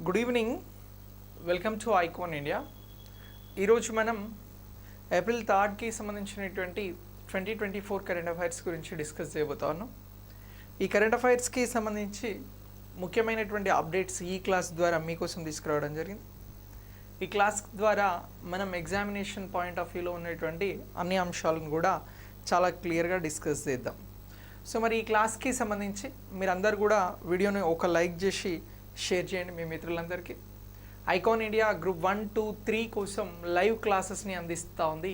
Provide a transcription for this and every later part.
Good evening, welcome to icon India. ఈరోజు మనం April 3కి సంబంధించినటువంటి 2024 కరెంట్ అఫైర్స్ గురించి డిస్కస్ చేయబోతా ఉన్నాం. ఈ కరెంట్ అఫైర్స్కి సంబంధించి ముఖ్యమైనటువంటి అప్డేట్స్ ఈ క్లాస్ ద్వారా మీకోసం తీసుకురావడం జరిగింది. ఈ క్లాస్ ద్వారా మనం ఎగ్జామినేషన్ పాయింట్ ఆఫ్ వ్యూలో ఉన్నటువంటి అన్ని అంశాలను కూడా చాలా క్లియర్గా డిస్కస్ చేద్దాం. సో మరి ఈ క్లాస్కి సంబంధించి మీరందరూ కూడా వీడియోని ఒక లైక్ చేసి షేర్ చేయండి మీ మిత్రులందరికీ. ఐకాన్ ఇండియా గ్రూప్ 1, 2, 3 కోసం లైవ్ క్లాసెస్ని అందిస్తూ ఉంది.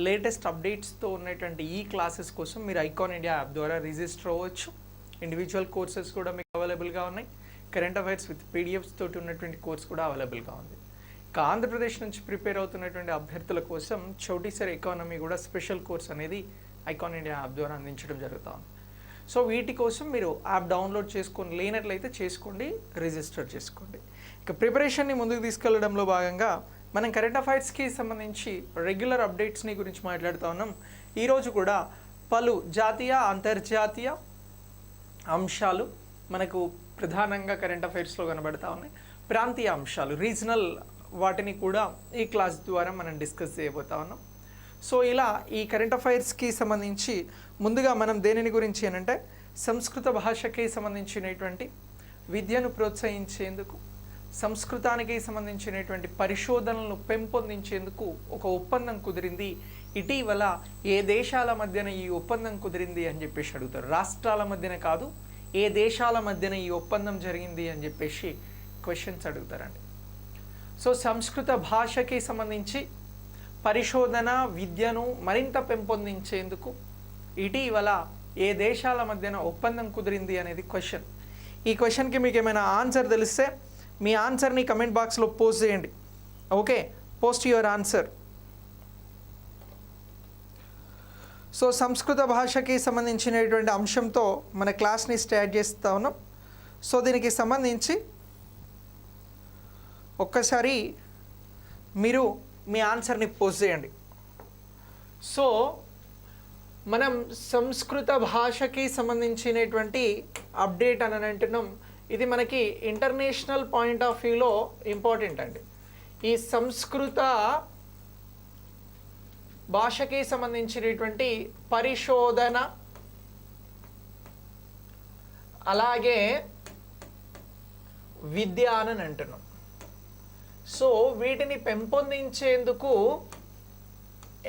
లేటెస్ట్ అప్డేట్స్తో ఉన్నటువంటి ఈ క్లాసెస్ కోసం మీరు ఐకాన్ ఇండియా యాప్ ద్వారా రిజిస్టర్ అవ్వచ్చు. ఇండివిజువల్ కోర్సెస్ కూడా మీకు అవైలబుల్గా ఉన్నాయి. కరెంట్ అఫైర్స్ విత్ పీడిఎఫ్స్ తోటి ఉన్నటువంటి కోర్స్ కూడా అవైలబుల్గా ఉంది. ఇక ఆంధ్రప్రదేశ్ నుంచి ప్రిపేర్ అవుతున్నటువంటి అభ్యర్థుల కోసం చౌటీ సర్ ఎకానమీ కూడా స్పెషల్ కోర్స్ అనేది ఐకాన్ ఇండియా యాప్ ద్వారా అందించడం జరుగుతూ ఉంది. సో వీటి కోసం మీరు యాప్ డౌన్లోడ్ చేసుకొని లేనట్లయితే చేసుకోండి, రిజిస్టర్ చేసుకోండి. ఇక ప్రిపరేషన్ని ముందుకు తీసుకెళ్లడంలో భాగంగా మనం కరెంట్ అఫైర్స్కి సంబంధించి రెగ్యులర్ అప్డేట్స్ని గురించి మాట్లాడుతూ ఉన్నాం. ఈరోజు కూడా పలు జాతీయ అంతర్జాతీయ అంశాలు మనకు ప్రధానంగా కరెంట్ అఫైర్స్లో కనబడతా ఉన్నాయి. ప్రాంతీయ అంశాలు, రీజనల్ వాటిని కూడా ఈ క్లాస్ ద్వారా మనం డిస్కస్ చేయబోతా ఉన్నాం. సో ఇలా ఈ కరెంట్ అఫైర్స్కి సంబంధించి ముందుగా మనం దేనిని గురించి అంటే సంస్కృత భాషకి సంబంధించినటువంటి విద్యను ప్రోత్సహించేందుకు, సంస్కృతానికి సంబంధించినటువంటి పరిశోధనలను పెంపొందించేందుకు ఒక ఒప్పందం కుదిరింది. ఇటీవల ఏ దేశాల మధ్యన ఈ ఒప్పందం కుదిరింది అని చెప్పేసి అడుగుతారు. రాష్ట్రాల మధ్యన కాదు, ఏ దేశాల మధ్యన ఈ ఒప్పందం జరిగింది అని చెప్పేసి క్వశ్చన్స్ అడుగుతారండి. సో సంస్కృత భాషకి సంబంధించి పరిశోధన విద్యను మరింత పెంపొందించేందుకు ఇటీవల ఏ దేశాల మధ్యన ఒప్పందం కుదిరింది అనేది క్వశ్చన్. ఈ క్వశ్చన్కి మీకు ఏమైనా ఆన్సర్ తెలిస్తే మీ ఆన్సర్ని కమెంట్ బాక్స్లో పోస్ట్ చేయండి. Okay, post your answer. So సంస్కృత భాషకి సంబంధించినటువంటి అంశంతో మన క్లాస్ని స్టార్ట్ చేస్తూ ఉన్నాం. సో దీనికి సంబంధించి ఒక్కసారి మీరు మీ ఆన్సర్ని పోస్ట్ చేయండి. సో మనం సంస్కృత భాషకి సంబంధించినటువంటి అప్డేట్ అని అంటున్నాం. ఇది మనకి ఇంటర్నేషనల్ పాయింట్ ఆఫ్ వ్యూలో ఇంపార్టెంట్ అండి. ఈ సంస్కృత భాషకి సంబంధించినటువంటి పరిశోధన అలాగే విద్య అని అంటున్నాం. సో వీటిని పెంపొందించేందుకు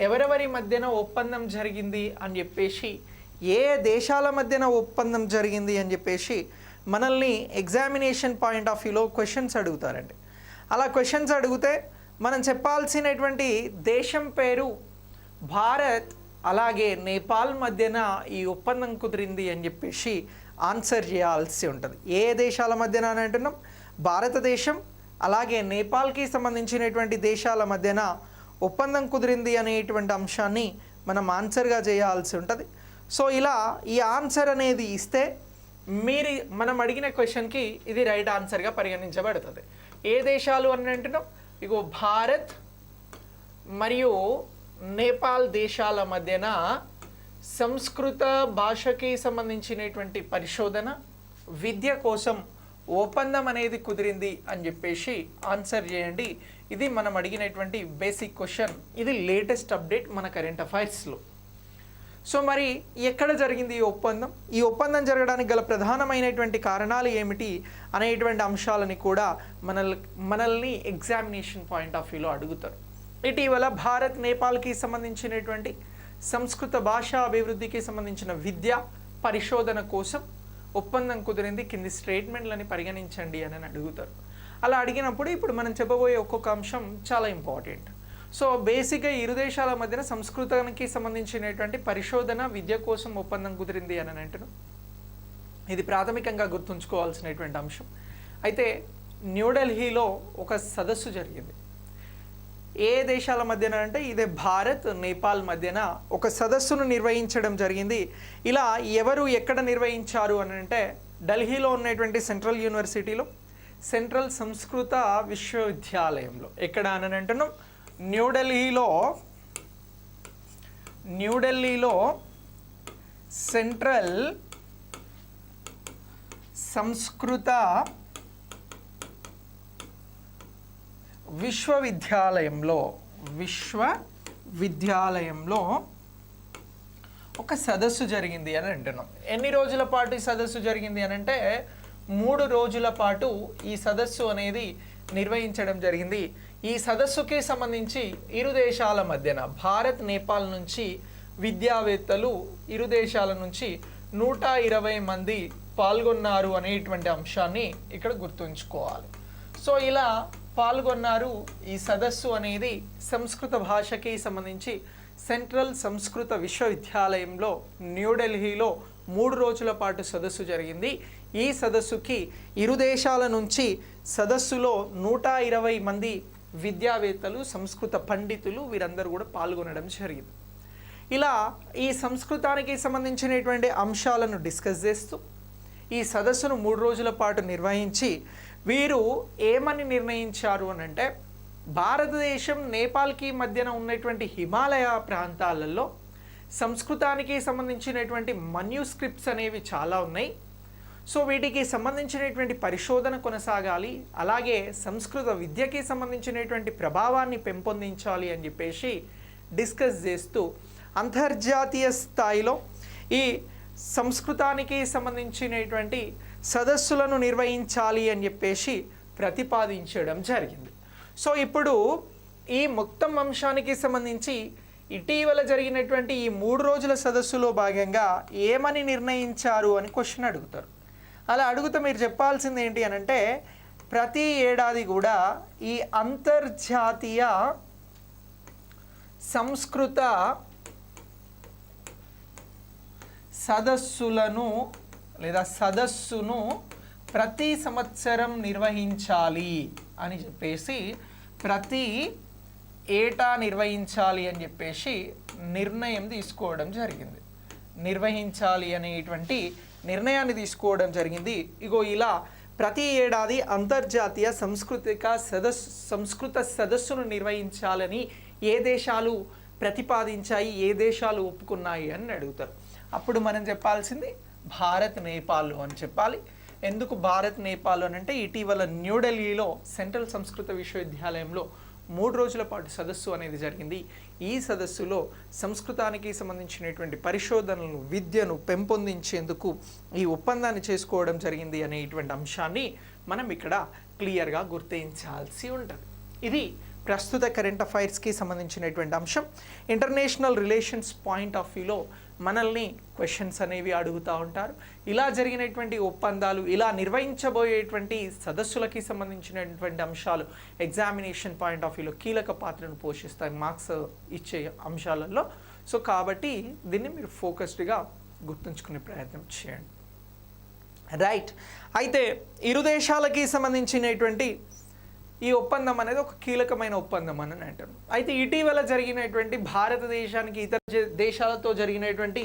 ఎవరెవరి మధ్యన ఒప్పందం జరిగింది అని చెప్పేసి, ఏ దేశాల మధ్యన ఒప్పందం జరిగింది అని చెప్పేసి మనల్ని ఎగ్జామినేషన్ పాయింట్ ఆఫ్ వ్యూలో క్వశ్చన్స్ అడుగుతారండి. అలా క్వశ్చన్స్ అడిగితే మనం చెప్పాల్సినటువంటి దేశం పేరు భారత్ అలాగే నేపాల్ మధ్యన ఈ ఒప్పందం కుదిరింది అని చెప్పేసి ఆన్సర్ చేయాల్సి ఉంటుంది. ఏ దేశాల మధ్యన అని అంటున్నాం? భారతదేశం అలాగే నేపాల్కి సంబంధించినటువంటి దేశాల మధ్యన ఒప్పందం కుదిరింది అనేటువంటి అంశాన్ని మనం ఆన్సర్గా చేయాల్సి ఉంటుంది. సో ఇలా ఈ ఆన్సర్ అనేది ఇస్తే మనం అడిగిన క్వశ్చన్కి ఇది రైట్ ఆన్సర్గా పరిగణించబడుతుంది. ఏ దేశాలు అని అంటున్నాం? ఇగో భారత్ మరియు నేపాల్ దేశాల మధ్యన సంస్కృత భాషకి సంబంధించినటువంటి పరిశోధన విద్య కోసం ఒప్పందం అనేది కుదిరింది అని చెప్పేసి ఆన్సర్ చేయండి. ఇది మనం అడిగినటువంటి బేసిక్ క్వశ్చన్. ఇది లేటెస్ట్ అప్డేట్ మన కరెంట్ అఫైర్స్లో. సో మరి ఎక్కడ జరిగింది ఈ ఒప్పందం? ఈ ఒప్పందం జరగడానికి గల ప్రధానమైనటువంటి కారణాలు ఏమిటి అనేటువంటి అంశాలని కూడా మనల్ని ఎగ్జామినేషన్ పాయింట్ ఆఫ్ వ్యూలో అడుగుతారు. ఇటీవల భారత్ నేపాల్కి సంబంధించినటువంటి సంస్కృత భాషా అభివృద్ధికి సంబంధించిన విద్య పరిశోధన కోసం ఒప్పందం కుదిరింది, కింది స్టేట్మెంట్లని పరిగణించండి అని అడుగుతారు. అలా అడిగినప్పుడు ఇప్పుడు మనం చెప్పబోయే ఒక్కొక్క అంశం చాలా ఇంపార్టెంట్. సో బేసిక్గా ఇరు దేశాల మధ్యన సంస్కృతానికి సంబంధించినటువంటి పరిశోధన విద్య కోసం ఒప్పందం కుదిరింది అని అంటున్నాం. ఇది ప్రాథమికంగా గుర్తుంచుకోవాల్సినటువంటి అంశం. అయితే న్యూఢిల్లీలో ఒక సదస్సు జరిగింది. ఏ దేశాల మధ్యన అంటే ఇదే భారత్ నేపాల్ మధ్యన ఒక సదస్సును నిర్వహించడం జరిగింది. ఇలా ఎవరు ఎక్కడ నిర్వహించారు అని అంటే ఢిల్లీలో ఉన్నటువంటి సెంట్రల్ యూనివర్సిటీలో, సెంట్రల్ సంస్కృత విశ్వవిద్యాలయంలో. ఎక్కడ అని అంటున్నాం? న్యూఢిల్లీలో సెంట్రల్ సంస్కృత విశ్వవిద్యాలయంలో ఒక సదస్సు జరిగింది అని అంటున్నాం. ఎన్ని రోజుల పాటు ఈ సదస్సు జరిగింది అని అంటే 3 రోజుల పాటు ఈ సదస్సు అనేది నిర్వహించడం జరిగింది. ఈ సదస్సుకి సంబంధించి ఇరు దేశాల మధ్యన భారత్ నేపాల్ నుంచి విద్యావేత్తలు ఇరు దేశాల నుంచి 120 మంది పాల్గొన్నారు అనేటువంటి అంశాన్ని ఇక్కడ గుర్తుంచుకోవాలి. సో ఇలా పాల్గొన్నారు. ఈ సదస్సు అనేది సంస్కృత భాషకి సంబంధించి సెంట్రల్ సంస్కృత విశ్వవిద్యాలయంలో న్యూఢిల్లీలో 3 రోజుల పాటు సదస్సు జరిగింది. ఈ సదస్సుకి ఇరు దేశాల నుంచి సదస్సులో 120 మంది విద్యావేత్తలు, సంస్కృత పండితులు వీరందరూ కూడా పాల్గొనడం జరిగింది. ఇలా ఈ సంస్కృతానికి సంబంధించినటువంటి అంశాలను డిస్కస్ చేస్తూ ఈ సదస్సును 3 రోజుల పాటు నిర్వహించి వీరు ఏమని నిర్ణయించారు అని అంటే, భారతదేశం నేపాల్కి మధ్యన ఉన్నటువంటి హిమాలయ ప్రాంతాలలో సంస్కృతానికి సంబంధించినటువంటి మన్యూస్క్రిప్ట్స్ అనేవి చాలా ఉన్నాయి. సో వీటికి సంబంధించినటువంటి పరిశోధన కొనసాగాలి, అలాగే సంస్కృత విద్యకి సంబంధించినటువంటి ప్రభావాన్ని పెంపొందించాలి అని చెప్పేసి డిస్కస్ చేస్తూ అంతర్జాతీయ స్థాయిలో ఈ సంస్కృతానికి సంబంధించినటువంటి సదస్సులను నిర్వహించాలి అని చెప్పేసి ప్రతిపాదించడం జరిగింది. సో ఇప్పుడు ఈ మొత్తం అంశానికి సంబంధించి ఇటీవల జరిగినటువంటి ఈ 3 రోజుల సదస్సులో భాగంగా ఏమని నిర్ణయించారు అని క్వశ్చన్ అడుగుతారు. అలా అడుగుతూ మీరు చెప్పాల్సింది ఏంటి అని అంటే, ప్రతి ఏడాది కూడా ఈ అంతర్జాతీయ సంస్కృత సదస్సును ప్రతి సంవత్సరం నిర్వహించాలి అని చెప్పేసి, ప్రతి ఏటా నిర్వహించాలి అని చెప్పేసి నిర్ణయం తీసుకోవడం జరిగింది. నిర్వహించాలి అనేటువంటి నిర్ణయాన్ని తీసుకోవడం జరిగింది. ఇగో ఇలా ప్రతి ఏడాది అంతర్జాతీయ సంస్కృత సదస్సును నిర్వహించాలని ఏ దేశాలు ప్రతిపాదించాయి, ఏ దేశాలు ఒప్పుకున్నాయి అని అడుగుతారు. అప్పుడు మనం చెప్పాల్సింది భారత్, నేపాల్ అని చెప్పాలి. ఎందుకు భారత్, నేపాల్ అని అంటే, ఇటీవల న్యూఢిల్లీలో సెంట్రల్ సంస్కృత విశ్వవిద్యాలయంలో 3 రోజుల పాటు సదస్సు అనేది జరిగింది. ఈ సదస్సులో సంస్కృతానికి సంబంధించినటువంటి పరిశోధనలను, విద్యను పెంపొందించేందుకు ఈ ఒప్పందాన్ని చేసుకోవడం జరిగింది అనేటువంటి అంశాన్ని మనం ఇక్కడ క్లియర్గా గుర్తించాల్సి ఉంటుంది. ఇది ప్రస్తుత కరెంట్ అఫైర్స్కి సంబంధించినటువంటి అంశం. ఇంటర్నేషనల్ రిలేషన్స్ పాయింట్ ఆఫ్ వ్యూలో మనల్ని క్వశ్చన్స్ అనేవి అడుగుతూ ఉంటారు. ఇలా జరిగినటువంటి ఒప్పందాలు, ఇలా నిర్వహించబోయేటువంటి సదస్సులకి సంబంధించినటువంటి అంశాలు ఎగ్జామినేషన్ పాయింట్ ఆఫ్ వ్యూలో కీలక పాత్రను పోషిస్తాయి మార్క్స్ ఇచ్చే అంశాలలో. సో కాబట్టి దీన్ని మీరు ఫోకస్డ్గా గుర్తుంచుకునే ప్రయత్నం చేయండి. రైట్. అయితే ఇరు దేశాలకి సంబంధించినటువంటి ఈ ఒప్పందం అనేది ఒక కీలకమైన ఒప్పందం అని అంటారు. అయితే ఇటీవల జరిగినటువంటి భారతదేశానికి ఇతర దేశాలతో జరిగినటువంటి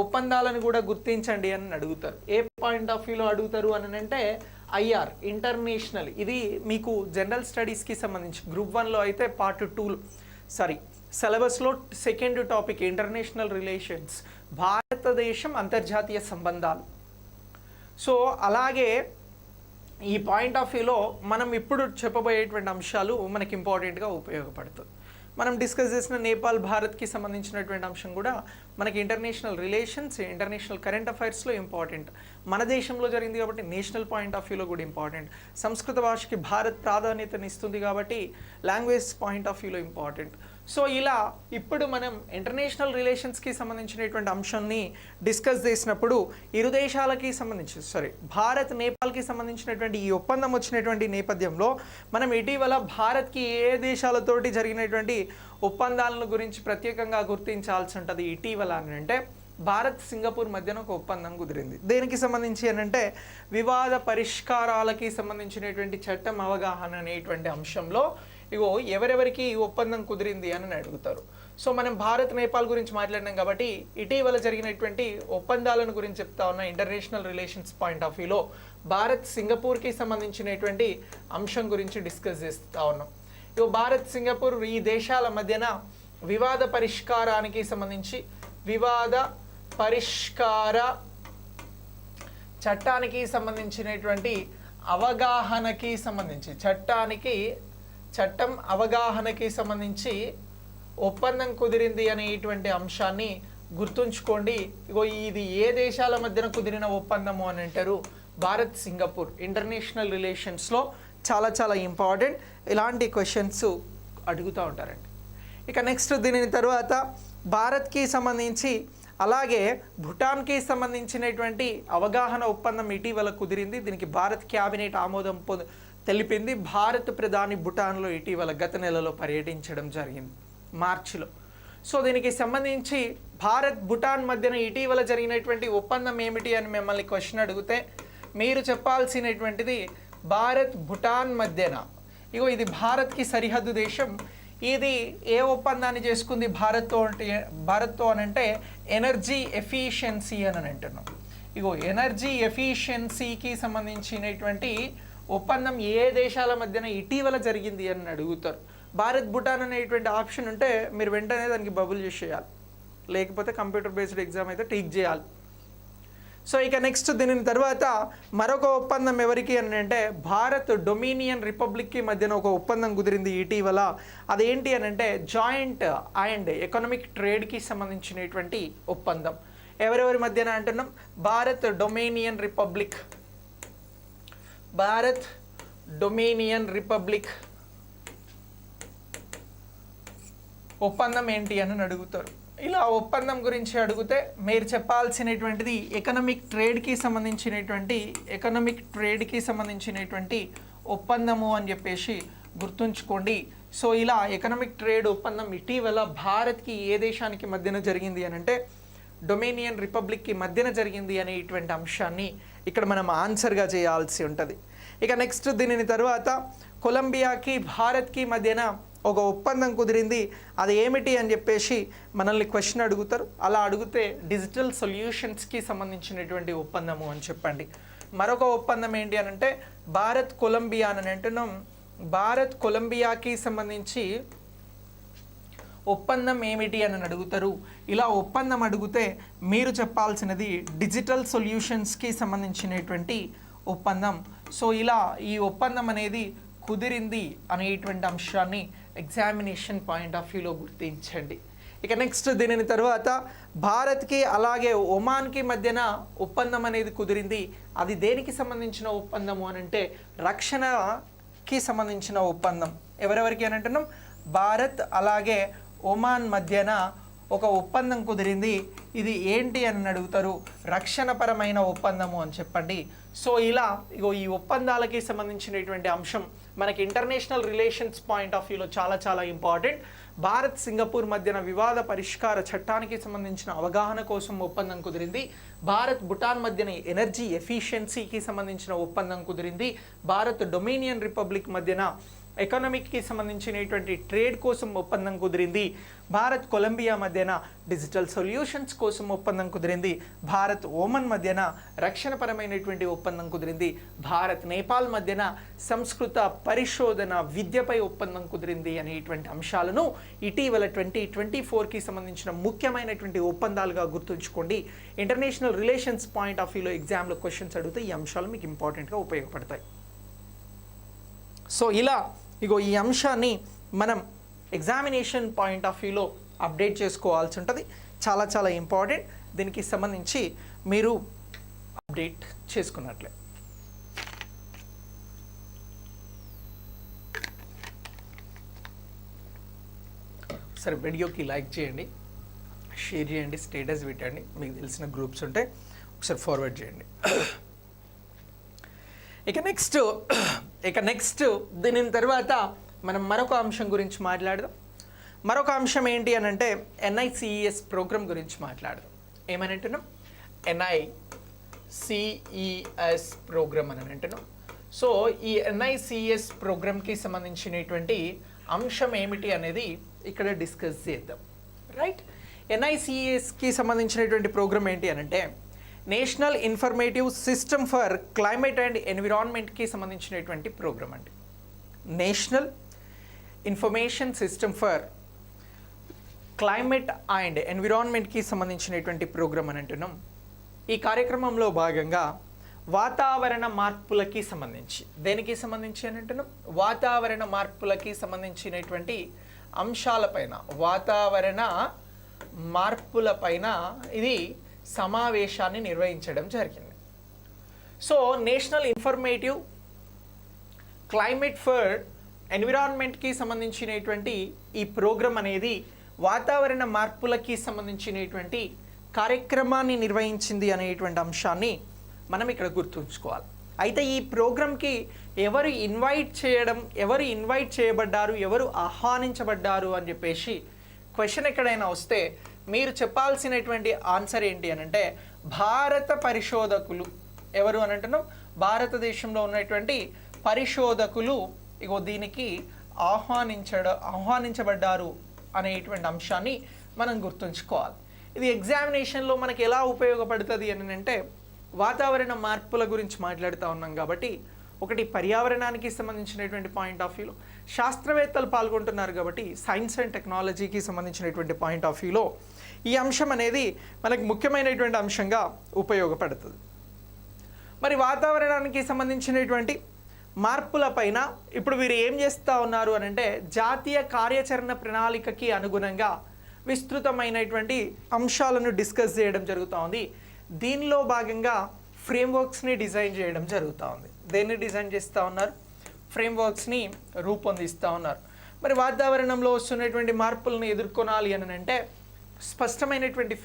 ఒప్పందాలను కూడా గుర్తించండి అని అడుగుతారు. ఏ పాయింట్ ఆఫ్ వ్యూలో అడుగుతారు అని అంటే, ఐఆర్, ఇంటర్నేషనల్. ఇది మీకు జనరల్ స్టడీస్కి సంబంధించి గ్రూప్ 1లో అయితే పార్ట్ 2 సిలబస్లో సెకండ్ టాపిక్ ఇంటర్నేషనల్ రిలేషన్స్, భారతదేశం అంతర్జాతీయ సంబంధాలు. సో అలాగే ఈ పాయింట్ ఆఫ్ వ్యూలో మనం ఇప్పుడు చెప్పబోయేటువంటి అంశాలు మనకి ఇంపార్టెంట్గా ఉపయోగపడుతుంది. మనం డిస్కస్ చేసిన నేపాల్, భారత్కి సంబంధించినటువంటి అంశం కూడా మనకి ఇంటర్నేషనల్ రిలేషన్స్, ఇంటర్నేషనల్ కరెంట్ అఫైర్స్లో ఇంపార్టెంట్. మన దేశంలో జరిగింది కాబట్టి నేషనల్ పాయింట్ ఆఫ్ వ్యూలో కూడా ఇంపార్టెంట్. సంస్కృత భాషకి భారత్ ప్రాధాన్యతనిస్తుంది కాబట్టి లాంగ్వేజ్ పాయింట్ ఆఫ్ వ్యూలో ఇంపార్టెంట్. సో ఇలా ఇప్పుడు మనం ఇంటర్నేషనల్ రిలేషన్స్కి సంబంధించినటువంటి అంశాన్ని డిస్కస్ చేసినప్పుడు ఇరు దేశాలకి సంబంధించి భారత్, నేపాల్కి సంబంధించినటువంటి ఈ ఒప్పందం వచ్చినటువంటి నేపథ్యంలో మనం ఇటీవల భారత్కి ఏ దేశాలతోటి జరిగినటువంటి ఒప్పందాలను గురించి ప్రత్యేకంగా గుర్తించాల్సి ఉంటుంది. ఇటీవల అని అంటే భారత్, సింగపూర్ మధ్యన ఒక ఒప్పందం కుదిరింది. దేనికి సంబంధించి అని అంటే, వివాద పరిష్కారాలకి సంబంధించినటువంటి చట్టం అవగాహన అనేటువంటి అంశంలో ఇగో ఎవరెవరికి ఈ ఒప్పందం కుదిరింది అని అడుగుతారు. సో మనం భారత్, నేపాల్ గురించి మాట్లాడినాం కాబట్టి ఇటీవల జరిగినటువంటి ఒప్పందాలను గురించి చెప్తా ఉన్న ఇంటర్నేషనల్ రిలేషన్స్ పాయింట్ ఆఫ్ వ్యూలో భారత్, సింగపూర్కి సంబంధించినటువంటి అంశం గురించి డిస్కస్ చేస్తూ ఉన్నాం. ఇగో భారత్, సింగపూర్ ఈ దేశాల మధ్యన వివాద పరిష్కారానికి సంబంధించి, వివాద పరిష్కార చట్టానికి సంబంధించినటువంటి అవగాహనకి సంబంధించి, చట్టానికి చట్టం అవగాహనకి సంబంధించి ఒప్పందం కుదిరింది అనేటువంటి అంశాన్ని గుర్తుంచుకోండి. ఇగో ఇది ఏ దేశాల మధ్యన కుదిరిన ఒప్పందము అని అంటారు? భారత్ సింగపూర్. ఇంటర్నేషనల్ రిలేషన్స్లో చాలా చాలా ఇంపార్టెంట్, ఇలాంటి క్వశ్చన్స్ అడుగుతూ ఉంటారండి. ఇక నెక్స్ట్ దీని తర్వాత భారత్కి సంబంధించి అలాగే భూటాన్కి సంబంధించినటువంటి అవగాహన ఒప్పందం ఇటీవల కుదిరింది. దీనికి భారత్ క్యాబినెట్ ఆమోదం తెలిపింది. భారత్ ప్రధాని భూటాన్లో ఇటీవల గత నెలలో పర్యటించడం జరిగింది మార్చిలో. సో దీనికి సంబంధించి భారత్ భూటాన్ మధ్యన ఇటీవల జరిగినటువంటి ఒప్పందం ఏమిటి అని మిమ్మల్ని క్వశ్చన్ అడిగితే మీరు చెప్పాల్సినటువంటిది భారత్ భూటాన్ మధ్యన, ఇగో ఇది భారత్కి సరిహద్దు దేశం, ఇది ఏ ఒప్పందాన్ని చేసుకుంది భారత్తో అని అంటే ఎనర్జీ ఎఫిషియన్సీ అని అంటున్నాం. ఇగో ఎనర్జీ ఎఫిషియన్సీకి సంబంధించినటువంటి ఒప్పందం ఏ దేశాల మధ్యన ఇటీవల జరిగింది అని అడుగుతారు. భారత్ భూటాన్ అనేటువంటి ఆప్షన్ ఉంటే మీరు వెంటనే దానికి బబుల్ చేసేయాలి, లేకపోతే కంప్యూటర్ బేస్డ్ ఎగ్జామ్ అయితే టీక్ చేయాలి. సో ఇక నెక్స్ట్ దీని తర్వాత మరొక ఒప్పందం ఎవరికి అని అంటే భారత్ డొమినియన్ రిపబ్లిక్కి మధ్యన ఒక ఒప్పందం కుదిరింది ఇటీవల. అదేంటి అని అంటే జాయింట్ అండ్ ఎకనామిక్ ట్రేడ్కి సంబంధించినటువంటి ఒప్పందం. ఎవరెవరి మధ్యన అంటున్నాం? Bharat dominion republic, Bharat dominion republic ఒప్పందం ఏంటి అని అడుగుతారు. ఇలా ఒప్పందం గురించి అడిగితే మీరు చెప్పాల్సినటువంటిది ఎకనామిక్ ట్రేడ్కి సంబంధించినటువంటి ఒప్పందము అని చెప్పేసి గుర్తుంచుకోండి. సో ఇలా ఎకనామిక్ ట్రేడ్ ఒప్పందం ఇటీవల భారత్కి ఏ దేశానికి మధ్యన జరిగింది అని అంటే డొమినియన్ రిపబ్లిక్కి మధ్యన జరిగింది అనేటువంటి అంశాన్ని ఇక్కడ మనం ఆన్సర్గా చేయాల్సి ఉంటుంది. ఇక నెక్స్ట్ దీనిని తర్వాత కొలంబియాకి భారత్కి మధ్యన ఒక ఒప్పందం కుదిరింది. అది ఏమిటి అని చెప్పేసి మనల్ని క్వశ్చన్ అడుగుతారు. అలా అడిగితే డిజిటల్ సొల్యూషన్స్కి సంబంధించినటువంటి ఒప్పందము అని చెప్పండి. మరొక ఒప్పందం ఏంటి అని అంటే భారత్ కొలంబియా అని అంటున్నాం. భారత్ కొలంబియాకి సంబంధించి ఒప్పందం ఏమిటి అని అడుగుతారు. ఇలా ఒప్పందం అడిగితే మీరు చెప్పాల్సినది డిజిటల్ సొల్యూషన్స్కి సంబంధించినటువంటి ఒప్పందం. సో ఇలా ఈ ఒప్పందం అనేది కుదిరింది అనేటువంటి అంశాన్ని ఎగ్జామినేషన్ పాయింట్ ఆఫ్ వ్యూలో గుర్తించండి. ఇక నెక్స్ట్ దీనిని తర్వాత భారత్కి అలాగే ఒమాన్కి మధ్యన ఒప్పందం అనేది కుదిరింది. అది దేనికి సంబంధించిన ఒప్పందము అని అంటే రక్షణకి సంబంధించిన ఒప్పందం. ఎవరెవరికి అని అంటున్నాం? భారత్ అలాగే ఒమాన్ మధ్యన ఒక ఒప్పందం కుదిరింది. ఇది ఏంటి అని అడుగుతారు? రక్షణపరమైన ఒప్పందము అని చెప్పండి. సో ఇలా ఇగో ఈ ఒప్పందాలకి సంబంధించినటువంటి అంశం మనకి ఇంటర్నేషనల్ రిలేషన్స్ పాయింట్ ఆఫ్ వ్యూలో చాలా చాలా ఇంపార్టెంట్. భారత్ సింగపూర్ మధ్యన వివాద పరిష్కార చట్టానికి సంబంధించిన అవగాహన కోసం ఒప్పందం కుదిరింది. భారత్ భూటాన్ మధ్యన ఎనర్జీ ఎఫిషియన్సీకి సంబంధించిన ఒప్పందం కుదిరింది. భారత్ డొమినియన్ రిపబ్లిక్ మధ్యన ఎకనామిక్కి సంబంధించినటువంటి ట్రేడ్ కోసం ఒప్పందం కుదిరింది. భారత్ కొలంబియా మధ్యన డిజిటల్ సొల్యూషన్స్ కోసం ఒప్పందం కుదిరింది. భారత్ ఓమన్ మధ్యన రక్షణపరమైనటువంటి ఒప్పందం కుదిరింది. భారత్ నేపాల్ మధ్యన సంస్కృత పరిశోధన విద్యపై ఒప్పందం కుదిరింది అనేటువంటి అంశాలను ఇటీవల 2024కి సంబంధించిన ముఖ్యమైనటువంటి ఒప్పందాలుగా గుర్తుంచుకోండి. ఇంటర్నేషనల్ రిలేషన్స్ పాయింట్ ఆఫ్ వ్యూలో ఎగ్జామ్లో క్వశ్చన్స్ అడిగితే ఈ అంశాలు మీకు ఇంపార్టెంట్గా ఉపయోగపడతాయి. సో ఇలా ఇగో ఈ అంశాన్ని మనం ఎగ్జామినేషన్ పాయింట్ ఆఫ్ వ్యూలో అప్డేట్ చేసుకోవాల్సి ఉంటుంది. చాలా చాలా ఇంపార్టెంట్. దీనికి సంబంధించి మీరు అప్డేట్ చేసుకున్నట్లే. సరే, వీడియోకి లైక్ చేయండి, షేర్ చేయండి, స్టేటస్ పెట్టండి. మీకు తెలిసిన గ్రూప్స్ ఉంటే ఒకసారి ఫార్వర్డ్ చేయండి. ఇక నెక్స్ట్ దీని తర్వాత మనం మరొక అంశం గురించి మాట్లాడదాం. మరొక అంశం ఏంటి అని అంటే NICES ప్రోగ్రామ్ గురించి మాట్లాడదాం. ఏమని అంటున్నాం? NICES ప్రోగ్రామ్ అని అంటున్నాం. సో ఈ NICES ప్రోగ్రామ్కి సంబంధించినటువంటి అంశం ఏమిటి అనేది ఇక్కడ డిస్కస్ చేద్దాం. రైట్, NICESకి సంబంధించినటువంటి ప్రోగ్రామ్ ఏంటి అని అంటే national informative system for climate and ఎన్విరాన్మెంట్కి సంబంధించినటువంటి ప్రోగ్రామ్ అండి. National information system for climate and ఎన్విరాన్మెంట్కి సంబంధించినటువంటి ప్రోగ్రామ్ అని అంటున్నాం. ఈ కార్యక్రమంలో భాగంగా వాతావరణ మార్పులకి సంబంధించి, దేనికి సంబంధించి అని అంటున్నాం, వాతావరణ మార్పులకి సంబంధించినటువంటి అంశాలపైన, వాతావరణ మార్పులపైన ఇది సమావేశాన్ని నిర్వహించడం జరిగింది. So national informative climate for ఎన్విరాన్మెంట్కి సంబంధించినటువంటి ఈ ప్రోగ్రాం అనేది వాతావరణ మార్పులకి సంబంధించినటువంటి కార్యక్రమాన్ని నిర్వహించింది అనేటువంటి అంశాన్ని మనం ఇక్కడ గుర్తుంచుకోవాలి. అయితే ఈ ప్రోగ్రాంకి ఎవరు ఇన్వైట్ చేయబడ్డారు, ఎవరు ఆహ్వానించబడ్డారు అని చెప్పేసి క్వశ్చన్ ఎక్కడైనా వస్తే మీరు చెప్పాల్సినటువంటి ఆన్సర్ ఏంటి అని అంటే భారత పరిశోధకులు. ఎవరు అని అంటున్నాం, భారతదేశంలో ఉన్నటువంటి పరిశోధకులు ఇగో దీనికి ఆహ్వానించబడ్డారు అనేటువంటి అంశాన్ని మనం గుర్తుంచుకోవాలి. ఇది ఎగ్జామినేషన్లో మనకి ఎలా ఉపయోగపడుతుంది అని అంటే వాతావరణ మార్పుల గురించి మాట్లాడుతూ ఉన్నాం కాబట్టి ఒకటి పర్యావరణానికి సంబంధించినటువంటి పాయింట్ ఆఫ్ వ్యూలో, శాస్త్రవేత్తలు పాల్గొంటున్నారు కాబట్టి సైన్స్ అండ్ టెక్నాలజీకి సంబంధించినటువంటి పాయింట్ ఆఫ్ వ్యూలో ఈ అంశం అనేది మనకు ముఖ్యమైనటువంటి అంశంగా ఉపయోగపడుతుంది. మరి వాతావరణానికి సంబంధించినటువంటి మార్పుల పైన ఇప్పుడు వీరు ఏం చేస్తూ ఉన్నారు అని అంటే జాతీయ కార్యాచరణ ప్రణాళికకి అనుగుణంగా విస్తృతమైనటువంటి అంశాలను డిస్కస్ చేయడం జరుగుతూ ఉంది. దీనిలో భాగంగా ఫ్రేమ్వర్క్స్ని డిజైన్ చేయడం జరుగుతూ ఉంది. దేన్ని డిజైన్ చేస్తూ ఉన్నారు, ఫ్రేమ్వర్క్స్ని రూపొందిస్తూ ఉన్నారు. మరి వాతావరణంలో వస్తున్నటువంటి మార్పులను ఎదుర్కొనాలి అని అంటే స్పష్టమైనటువంటి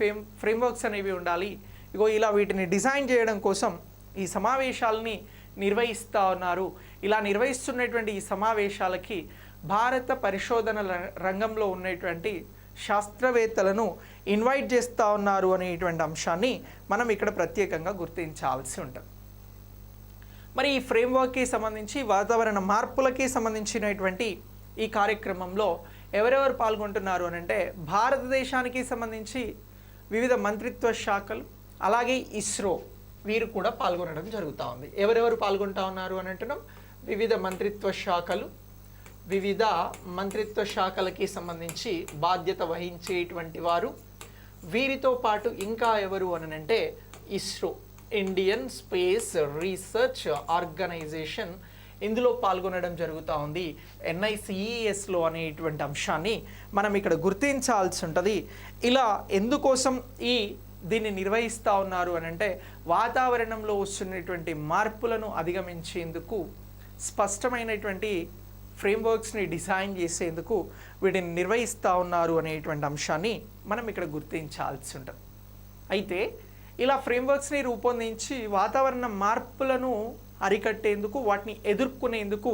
ఫ్రేమ్వర్క్స్ అనేవి ఉండాలి. ఇగో ఇలా వీటిని డిజైన్ చేయడం కోసం ఈ సమావేశాలని నిర్వహిస్తూ ఉన్నారు. ఇలా నిర్వహిస్తున్నటువంటి ఈ సమావేశాలకి భారత పరిశోధనల రంగంలో ఉన్నటువంటి శాస్త్రవేత్తలను ఇన్వైట్ చేస్తూ ఉన్నారు అనేటువంటి అంశాన్ని మనం ఇక్కడ ప్రత్యేకంగా గుర్తించాల్సి ఉంటుంది. మరి ఈ ఫ్రేమ్వర్క్కి సంబంధించి వాతావరణ మార్పులకి సంబంధించినటువంటి ఈ కార్యక్రమంలో ఎవరెవరు పాల్గొంటున్నారు అని అంటే భారతదేశానికి సంబంధించి వివిధ మంత్రిత్వ శాఖలు అలాగే ఇస్రో వీరు కూడా పాల్గొనడం జరుగుతూ ఉంది. ఎవరెవరు పాల్గొంటా ఉన్నారు అని అంటున్నాం, వివిధ మంత్రిత్వ శాఖలకి సంబంధించి బాధ్యత వహించేటువంటి వారు. వీరితో పాటు ఇంకా ఎవరు అని అంటే ISRO, Indian space research organisation ఇందులో పాల్గొనడం జరుగుతూ ఉంది. NICESలో అనేటువంటి అంశాన్ని మనం ఇక్కడ గుర్తించాల్సి ఉంటుంది. ఇలా ఎందుకోసం దీన్ని నిర్వహిస్తూ ఉన్నారు అని అంటే వాతావరణంలో వస్తున్నటువంటి మార్పులను అధిగమించేందుకు స్పష్టమైనటువంటి ఫ్రేమ్వర్క్స్ని డిజైన్ చేసేందుకు వీటిని నిర్వహిస్తూ ఉన్నారు అనేటువంటి అంశాన్ని మనం ఇక్కడ గుర్తించాల్సి ఉంటుంది. అయితే ఇలా ఫ్రేమ్వర్క్స్ని రూపొందించి వాతావరణ మార్పులను అరికట్టేందుకు, వాటిని ఎదుర్కొనేందుకు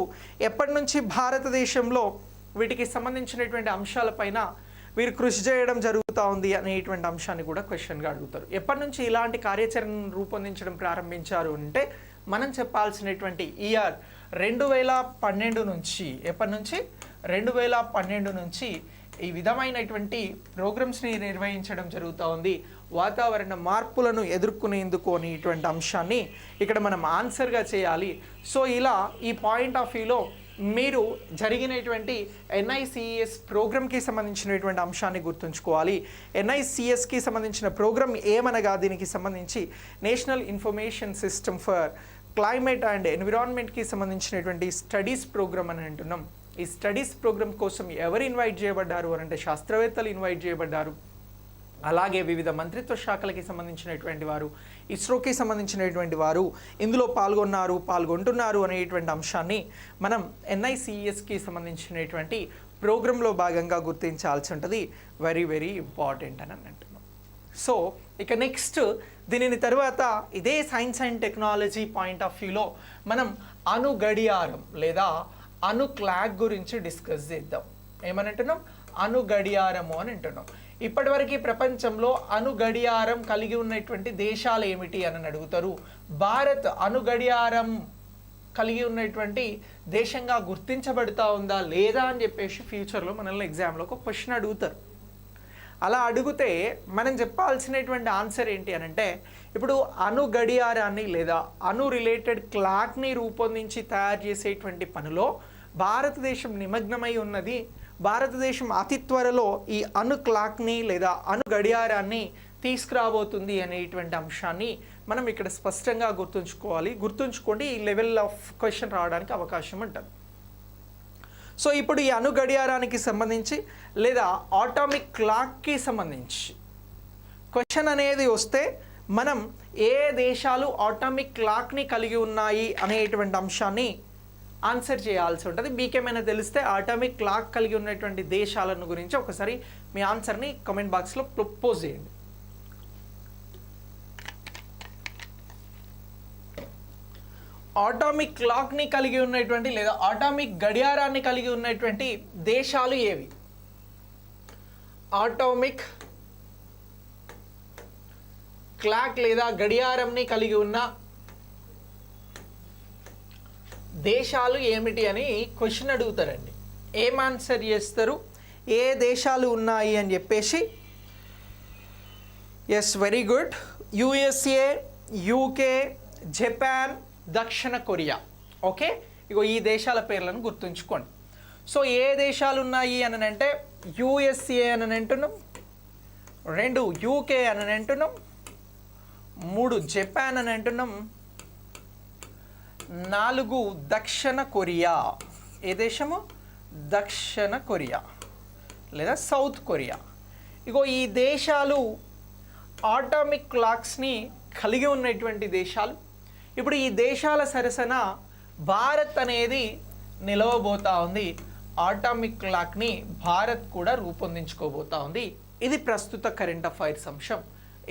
ఎప్పటి నుంచి భారతదేశంలో వీటికి సంబంధించినటువంటి అంశాలపైన వీరు కృషి చేయడం జరుగుతూ ఉంది అనేటువంటి అంశాన్ని కూడా క్వశ్చన్గా అడుగుతారు. ఎప్పటి నుంచి ఇలాంటి కార్యాచరణను రూపొందించడం ప్రారంభించారు అంటే మనం చెప్పాల్సినటువంటి ఇయర్ 2012 నుంచి, ఎప్పటి నుంచి 2012 నుంచి ఈ విధమైనటువంటి ప్రోగ్రామ్స్ని నిర్వహించడం జరుగుతూ ఉంది వాతావరణ మార్పులను ఎదుర్కొనేందుకు అనేటువంటి అంశాన్ని ఇక్కడ మనం ఆన్సర్గా చేయాలి. సో ఇలా ఈ పాయింట్ ఆఫ్ వ్యూలో మీరు జరిగినటువంటి NICES ప్రోగ్రామ్కి సంబంధించినటువంటి అంశాన్ని గుర్తుంచుకోవాలి. NICESకి సంబంధించిన ప్రోగ్రామ్ ఏమనగా దీనికి సంబంధించి national information system for climate and ఎన్విరాన్మెంట్కి సంబంధించినటువంటి స్టడీస్ ప్రోగ్రామ్ అని అంటున్నాం. ఈ స్టడీస్ ప్రోగ్రామ్ కోసం ఎవరు ఇన్వైట్ చేయబడ్డారు అని అంటే శాస్త్రవేత్తలు ఇన్వైట్ చేయబడ్డారు. అలాగే వివిధ మంత్రిత్వ శాఖలకి సంబంధించినటువంటి వారు, ఇస్రోకి సంబంధించినటువంటి వారు ఇందులో పాల్గొంటున్నారు అనేటువంటి అంశాన్ని మనం NICESకి సంబంధించినటువంటి ప్రోగ్రాంలో భాగంగా గుర్తించాల్సి ఉంటుంది. వెరీ వెరీ ఇంపార్టెంట్ అని అంటున్నాం. సో ఇక నెక్స్ట్ దీనిని తర్వాత ఇదే science and technology point of వ్యూలో మనం అణు గడియారం లేదా అణు క్లాక్ గురించి డిస్కస్ చేద్దాం. ఏమని అంటున్నాం, అణు గడియారము అని అంటున్నాం. ఇప్పటివరకు ప్రపంచంలో అణు గడియారం కలిగి ఉన్నటువంటి దేశాలు ఏమిటి అని అడుగుతారు. భారత్ అణు గడియారం కలిగి ఉన్నటువంటి దేశంగా గుర్తించబడుతూ ఉందా లేదా అని చెప్పేసి ఫ్యూచర్లో మనల్ని ఎగ్జామ్లో ఒక క్వశ్చన్ అడుగుతారు. అలా అడిగితే మనం చెప్పాల్సినటువంటి ఆన్సర్ ఏంటి అని అంటే ఇప్పుడు అణు గడియారాన్ని లేదా అణు రిలేటెడ్ క్లాక్ని రూపొందించి తయారు చేసేటువంటి పనిలో భారతదేశం నిమగ్నమై ఉన్నది. భారతదేశం అతి త్వరలో ఈ అణు క్లాక్ని లేదా అణు గడియారాన్ని తీసుకురాబోతుంది అనేటువంటి అంశాన్ని మనం ఇక్కడ స్పష్టంగా గుర్తుంచుకోండి, ఈ లెవెల్ ఆఫ్ క్వశ్చన్ రావడానికి అవకాశం ఉంటుంది. సో ఇప్పుడు ఈ అణు గడియారానికి సంబంధించి లేదా ఆటామిక్ క్లాక్కి సంబంధించి క్వశ్చన్ అనేది వస్తే మనం ఏ దేశాలు ఆటామిక్ క్లాక్ని కలిగి ఉన్నాయి అనేటువంటి అంశాన్ని ఆన్సర్ చేయాల్సి ఉంటుంది. మీకేమైనా తెలిస్తే ఆటామిక్ క్లాక్ కలిగి ఉన్నటువంటి దేశాలను గురించి ఒకసారి మీ ఆన్సర్ని కామెంట్ బాక్స్లో ప్రపోజ్ చేయండి. ఆటామిక్ క్లాక్ని కలిగి ఉన్నటువంటి లేదా ఆటామిక్ గడియారాన్ని కలిగి ఉన్నటువంటి దేశాలు ఏవి? ఆటామిక్ క్లాక్ లేదా గడియారంని కలిగి ఉన్న దేశాలు ఏమిటి అని క్వశ్చన్ అడుగుతారండి. ఏం ఆన్సర్ చేస్తారు? ఏ దేశాలు ఉన్నాయి అని చెప్పేసి. Yes, very good. USA, UK, Japan, దక్షిణ కొరియా. ఓకే, ఇగో ఈ దేశాల పేర్లను గుర్తుంచుకోండి. సో ఏ దేశాలు ఉన్నాయి అని అంటే యుఎస్ఏ అని అంటున్నాం, 2 యూకే అని అంటున్నాం, 3 జపాన్ అని అంటున్నాం, 4 దక్షిణ కొరియా. ఏ దేశము? దక్షిణ కొరియా లేదా సౌత్ కొరియా. ఇగో ఈ దేశాలు ఆటామిక్ క్లాక్స్ని కలిగి ఉన్నటువంటి దేశాలు. ఇప్పుడు ఈ దేశాల సరసన భారత్ అనేది నిలవబోతా ఉంది. ఆటామిక్ క్లాక్ని భారత్ కూడా రూపొందించుకోబోతా ఉంది. ఇది ప్రస్తుత కరెంట్ అఫైర్స్ అంశం,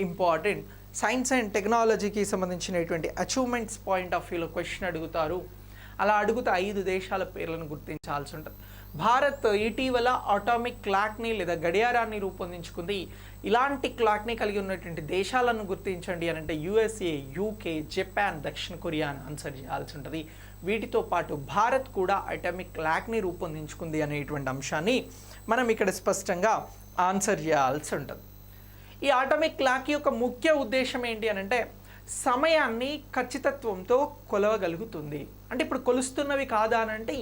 ఇంపార్టెంట్. సైన్స్ అండ్ టెక్నాలజీకి సంబంధించినటువంటి అచీవ్మెంట్స్ పాయింట్ ఆఫ్ వ్యూలో క్వశ్చన్ అడుగుతారు. అలా అడుగుతూ 5 దేశాల పేర్లను గుర్తించాల్సి ఉంటుంది. భారత్ ఇటీవల ఆటామిక్ క్లాక్ని లేదా గడియారాన్ని రూపొందించుకుంది. ఇలాంటి క్లాక్ని కలిగి ఉన్నటువంటి దేశాలను గుర్తించండి అని అంటే యుఎస్ఏ, యూకే, జపాన్, దక్షిణ కొరియా అని ఆన్సర్ చేయాల్సి ఉంటుంది. వీటితో పాటు భారత్ కూడా ఆటామిక్ క్లాక్ని రూపొందించుకుంది అనేటువంటి అంశాన్ని మనం ఇక్కడ స్పష్టంగా ఆన్సర్ చేయాల్సి ఉంటుంది. ఈ ఆటామిక్ క్లాక్ యొక్క ముఖ్య ఉద్దేశం ఏంటి అని అంటే సమయాన్ని ఖచ్చితత్వంతో కొలవగలుగుతుంది. అంటే ఇప్పుడు కొలుస్తున్నవి కాదా అని అంటే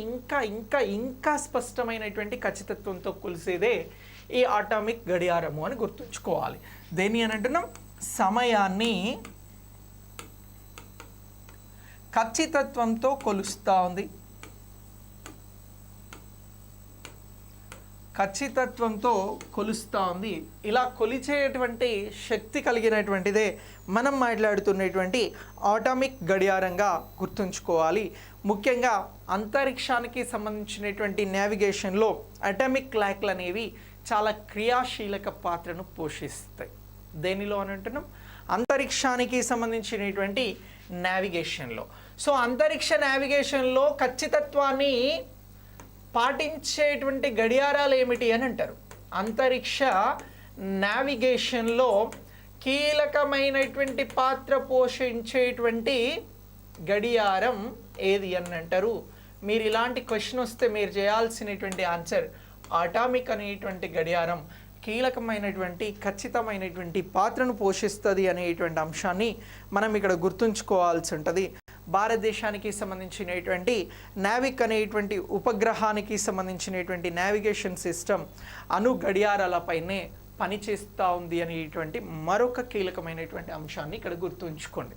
ఇంకా స్పష్టమైనటువంటి ఖచ్చితత్వంతో కొలిసేదే ఈ ఆటామిక్ గడియారము అని గుర్తుంచుకోవాలి. దేని అని అంటున్నాం? సమయాన్ని ఖచ్చితత్వంతో కొలుస్తూ ఉంది. ఖచ్చితత్వంతో కొలుస్తూ ఉంది. ఇలా కొలిచేటువంటి శక్తి కలిగినటువంటిదే మనం మాట్లాడుతున్నటువంటి ఆటామిక్ గడియారంగా గుర్తుంచుకోవాలి. ముఖ్యంగా అంతరిక్షానికి సంబంధించినటువంటి నావిగేషన్లో అటామిక్ క్లాక్లు అనేవి చాలా క్రియాశీలక పాత్రను పోషిస్తాయి. దేనిలో అని అంటున్నాం? అంతరిక్షానికి సంబంధించినటువంటి నావిగేషన్లో. సో అంతరిక్ష నావిగేషన్లో ఖచ్చితత్వాన్ని పాటించేటువంటి గడియారాలు ఏమిటి అని అంటారు? అంతరిక్ష నావిగేషన్లో కీలకమైనటువంటి పాత్ర పోషించేటువంటి గడియారం ఏది అని అంటారు? మీరు ఇలాంటి క్వశ్చన్ వస్తే మీరు చేయాల్సినటువంటి ఆన్సర్ ఆటామిక్ అనేటువంటి గడియారం కీలకమైనటువంటి ఖచ్చితమైనటువంటి పాత్రను పోషిస్తుంది అనేటువంటి అంశాన్ని మనం ఇక్కడ గుర్తుంచుకోవాల్సి ఉంటుంది. భారతదేశానికి సంబంధించినటువంటి నావిక్ అనేటువంటి ఉపగ్రహానికి సంబంధించినటువంటి నావిగేషన్ సిస్టమ్ అణు గడియారాలపైనే పనిచేస్తూ ఉంది అనేటువంటి మరొక కీలకమైనటువంటి అంశాన్ని ఇక్కడ గుర్తుంచుకోండి.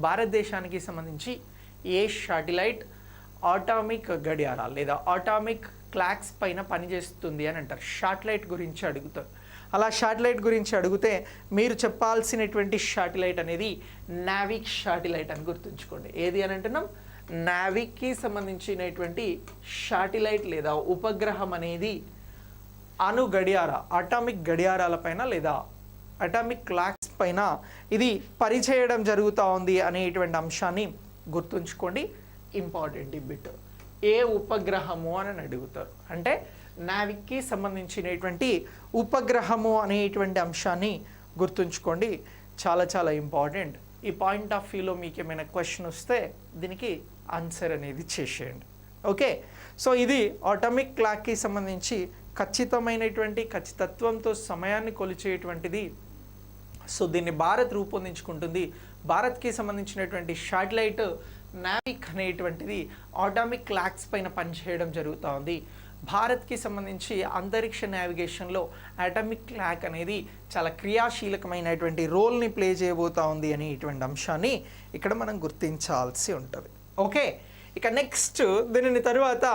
భారతదేశానికి సంబంధించి ఏ శాటిలైట్ ఆటామిక్ గడియారాలు లేదా ఆటామిక్ క్లాక్స్ పైన పనిచేస్తుంది అని అంటారు? శాటిలైట్ గురించి అడుగుతారు. అలా శాటిలైట్ గురించి అడిగితే మీరు చెప్పాల్సినటువంటి శాటిలైట్ అనేది నావిక్ శాటిలైట్ అని గుర్తుంచుకోండి. ఏది అని అంటున్నాం? నావిక్కి సంబంధించినటువంటి శాటిలైట్ లేదా ఉపగ్రహం అనేది అణు ఆటామిక్ గడియారాలపైన లేదా అటామిక్ క్లాక్స్ పైన ఇది పనిచేయడం జరుగుతూ ఉంది అనేటువంటి అంశాన్ని గుర్తుంచుకోండి. Important bit. ఏ ఉపగ్రహము అని అడుగుతారు అంటే నావిక్కి సంబంధించినటువంటి ఉపగ్రహము అనేటువంటి అంశాన్ని గుర్తుంచుకోండి. చాలా ఇంపార్టెంట్. ఈ పాయింట్ ఆఫ్ వ్యూలో మీకు ఏమైనా క్వశ్చన్ వస్తే దీనికి ఆన్సర్ అనేది చేసేయండి. ఓకే, సో ఇది ఆటామిక్ క్లాక్కి సంబంధించి ఖచ్చితత్వంతో సమయాన్ని కొలిచేటువంటిది. సో దీన్ని భారత్ రూపొందించుకుంటుంది. భారత్కి సంబంధించినటువంటి శాటిలైట్ నావిక్ అనేటువంటిది ఆటామిక్ క్లాక్స్ పైన పనిచేయడం జరుగుతూ ఉంది. భారత్కి సంబంధించి అంతరిక్ష నావిగేషన్లో అటామిక్ క్లాక్ అనేది చాలా క్రియాశీలకమైనటువంటి రోల్ని ప్లే చేయబోతా ఉంది అనేటువంటి అంశాన్ని ఇక్కడ మనం గుర్తించాల్సి ఉంటుంది. ఓకే, ఇక నెక్స్ట్ దీని తర్వాత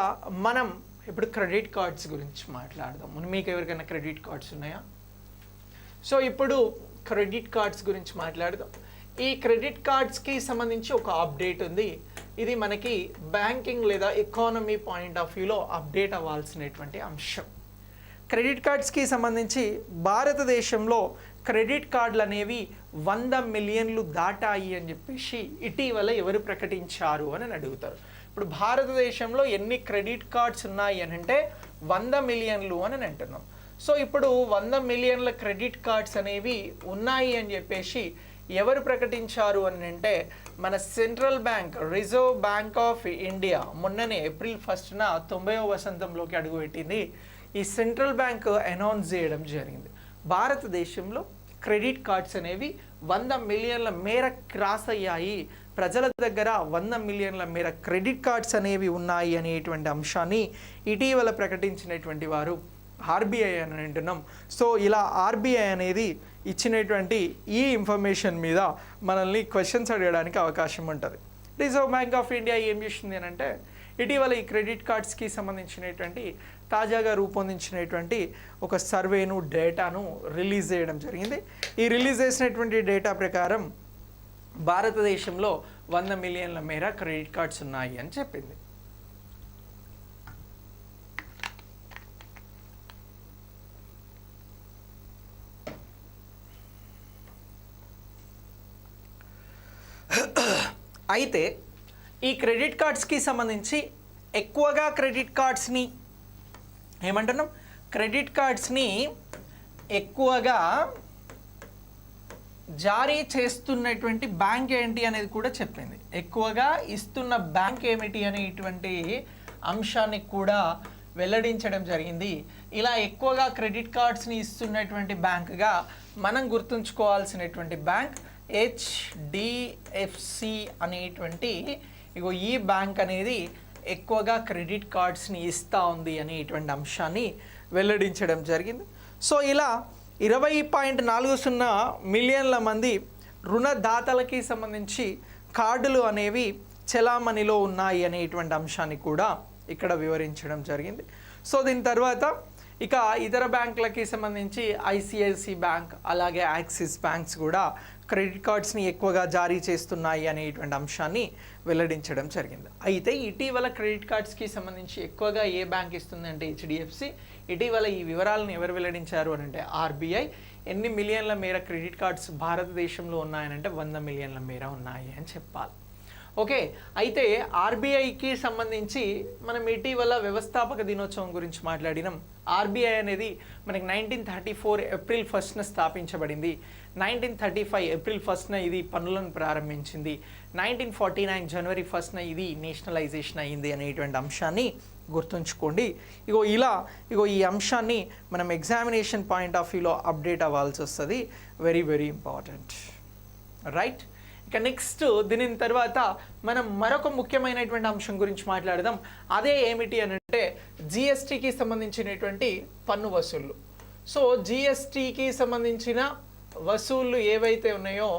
మనం ఇప్పుడు క్రెడిట్ కార్డ్స్ గురించి మాట్లాడదాం. మీకు ఎవరికైనా క్రెడిట్ కార్డ్స్ ఉన్నాయా? సో ఇప్పుడు క్రెడిట్ కార్డ్స్ గురించి మాట్లాడదాం. ఈ క్రెడిట్ కార్డ్స్కి సంబంధించి ఒక అప్డేట్ ఉంది. ఇది మనకి బ్యాంకింగ్ లేదా ఎకానమీ పాయింట్ ఆఫ్ వ్యూలో అప్డేట్ అవ్వాల్సినటువంటి అంశం. క్రెడిట్ కార్డ్స్కి సంబంధించి భారతదేశంలో క్రెడిట్ కార్డులు అనేవి 100 మిలియన్లు దాటాయి అని చెప్పేసి ఇటీవల ఎవరు ప్రకటించారు అని అడుగుతారు. ఇప్పుడు భారతదేశంలో ఎన్ని క్రెడిట్ కార్డ్స్ ఉన్నాయి అని అంటే 100 మిలియన్లు అని అంటున్నాం. సో ఇప్పుడు 100 మిలియన్ల క్రెడిట్ కార్డ్స్ అనేవి ఉన్నాయి అని చెప్పేసి ఎవరు ప్రకటించారు అని అంటే మన central bank reserve bank of India మొన్ననే ఏప్రిల్ 1న 90వ వసంతంలోకి అడుగుపెట్టింది. ఈ సెంట్రల్ బ్యాంక్ అనౌన్స్ చేయడం జరిగింది. భారతదేశంలో క్రెడిట్ కార్డ్స్ అనేవి 100 మిలియన్ల మేర క్రాస్ అయ్యాయి, ప్రజల దగ్గర 100 మిలియన్ల మేర క్రెడిట్ కార్డ్స్ అనేవి ఉన్నాయి అనేటువంటి అంశాన్ని ఇటీవల ప్రకటించినటువంటి వారు ఆర్బీఐ అని అంటున్నాం. సో ఇలా ఆర్బీఐ అనేది ఇచ్చినటువంటి ఈ ఇన్ఫర్మేషన్ మీద మనల్ని క్వశ్చన్స్ అడగడానికి అవకాశం ఉంటుంది. రిజర్వ్ బ్యాంక్ ఆఫ్ ఇండియా ఏం చేస్తుంది అని అంటే ఇటీవల ఈ క్రెడిట్ కార్డ్స్కి సంబంధించినటువంటి తాజాగా రూపొందించినటువంటి ఒక సర్వేను డేటాను రిలీజ్ చేయడం జరిగింది. ఈ రిలీజ్ చేసినటువంటి డేటా ప్రకారం భారతదేశంలో 100 మిలియన్ల మేర క్రెడిట్ కార్డ్స్ ఉన్నాయి అని చెప్పింది. అయితే ఈ క్రెడిట్ కార్డ్స్కి సంబంధించి ఎక్కువగా క్రెడిట్ కార్డ్స్ని ఏమంటున్నాం, క్రెడిట్ కార్డ్స్ని ఎక్కువగా జారీ చేస్తున్నటువంటి బ్యాంక్ ఏంటి అనేది కూడా చెప్పింది. ఎక్కువగా ఇస్తున్న బ్యాంక్ ఏమిటి అనేటువంటి అంశాన్ని కూడా వెల్లడించడం జరిగింది. ఇలా ఎక్కువగా క్రెడిట్ కార్డ్స్ని ఇస్తున్నటువంటి బ్యాంక్గా మనం గుర్తుంచుకోవాల్సినటువంటి బ్యాంక్ హెచ్డిఎఫ్సి అనేటువంటి ఈ బ్యాంక్ అనేది ఎక్కువగా క్రెడిట్ కార్డ్స్ని ఇస్తూ ఉంది అనేటువంటి అంశాన్ని వెల్లడించడం జరిగింది. సో ఇలా 20.40 మిలియన్ల మంది రుణదాతలకి సంబంధించి కార్డులు అనేవి చలామణిలో ఉన్నాయి అనేటువంటి అంశాన్ని కూడా ఇక్కడ వివరించడం జరిగింది. సో దీని తర్వాత ఇక ఇతర బ్యాంకులకి సంబంధించి ఐసిఐసి బ్యాంక్ అలాగే యాక్సిస్ బ్యాంక్స్ కూడా క్రెడిట్ కార్డ్స్ని ఎక్కువగా జారీ చేస్తున్నాయి అనేటువంటి అంశాన్ని వెల్లడించడం జరిగింది. అయితే ఇటీవల క్రెడిట్ కార్డ్స్కి సంబంధించి ఎక్కువగా ఏ బ్యాంక్ ఇస్తుందంటే హెచ్డిఎఫ్సి. ఇటీవల ఈ వివరాలను ఎవరు వెల్లడించారు అని అంటే ఆర్బీఐ. ఎన్ని మిలియన్ల మేర క్రెడిట్ కార్డ్స్ భారతదేశంలో ఉన్నాయనంటే 100 మిలియన్ల మేర ఉన్నాయి అని చెప్పాలి. ఓకే, అయితే ఆర్బీఐకి సంబంధించి మనం ఇటీవల వ్యవస్థాపక దినోత్సవం గురించి మాట్లాడినాం. ఆర్బీఐ అనేది మనకి 1934 ఏప్రిల్ 1న స్థాపించబడింది. 1935 ఏప్రిల్ 1న ఇది పనులను ప్రారంభించింది. 1949 జనవరి 1న ఇది నేషనలైజేషన్ అయ్యింది అనేటువంటి అంశాన్ని గుర్తుంచుకోండి. ఈ అంశాన్ని మనం ఎగ్జామినేషన్ పాయింట్ ఆఫ్ వ్యూలో అప్డేట్ అవ్వాల్సి వస్తుంది. Very very important, right? ఇక నెక్స్ట్ దీని తర్వాత మనం మరొక ముఖ్యమైనటువంటి అంశం గురించి మాట్లాడదాం. అదే ఏమిటి అని అంటే జిఎస్టీకి సంబంధించినటువంటి పన్ను వసూళ్ళు. సో జిఎస్టీకి సంబంధించిన వసూళ్ళు ఏవైతే ఉన్నాయో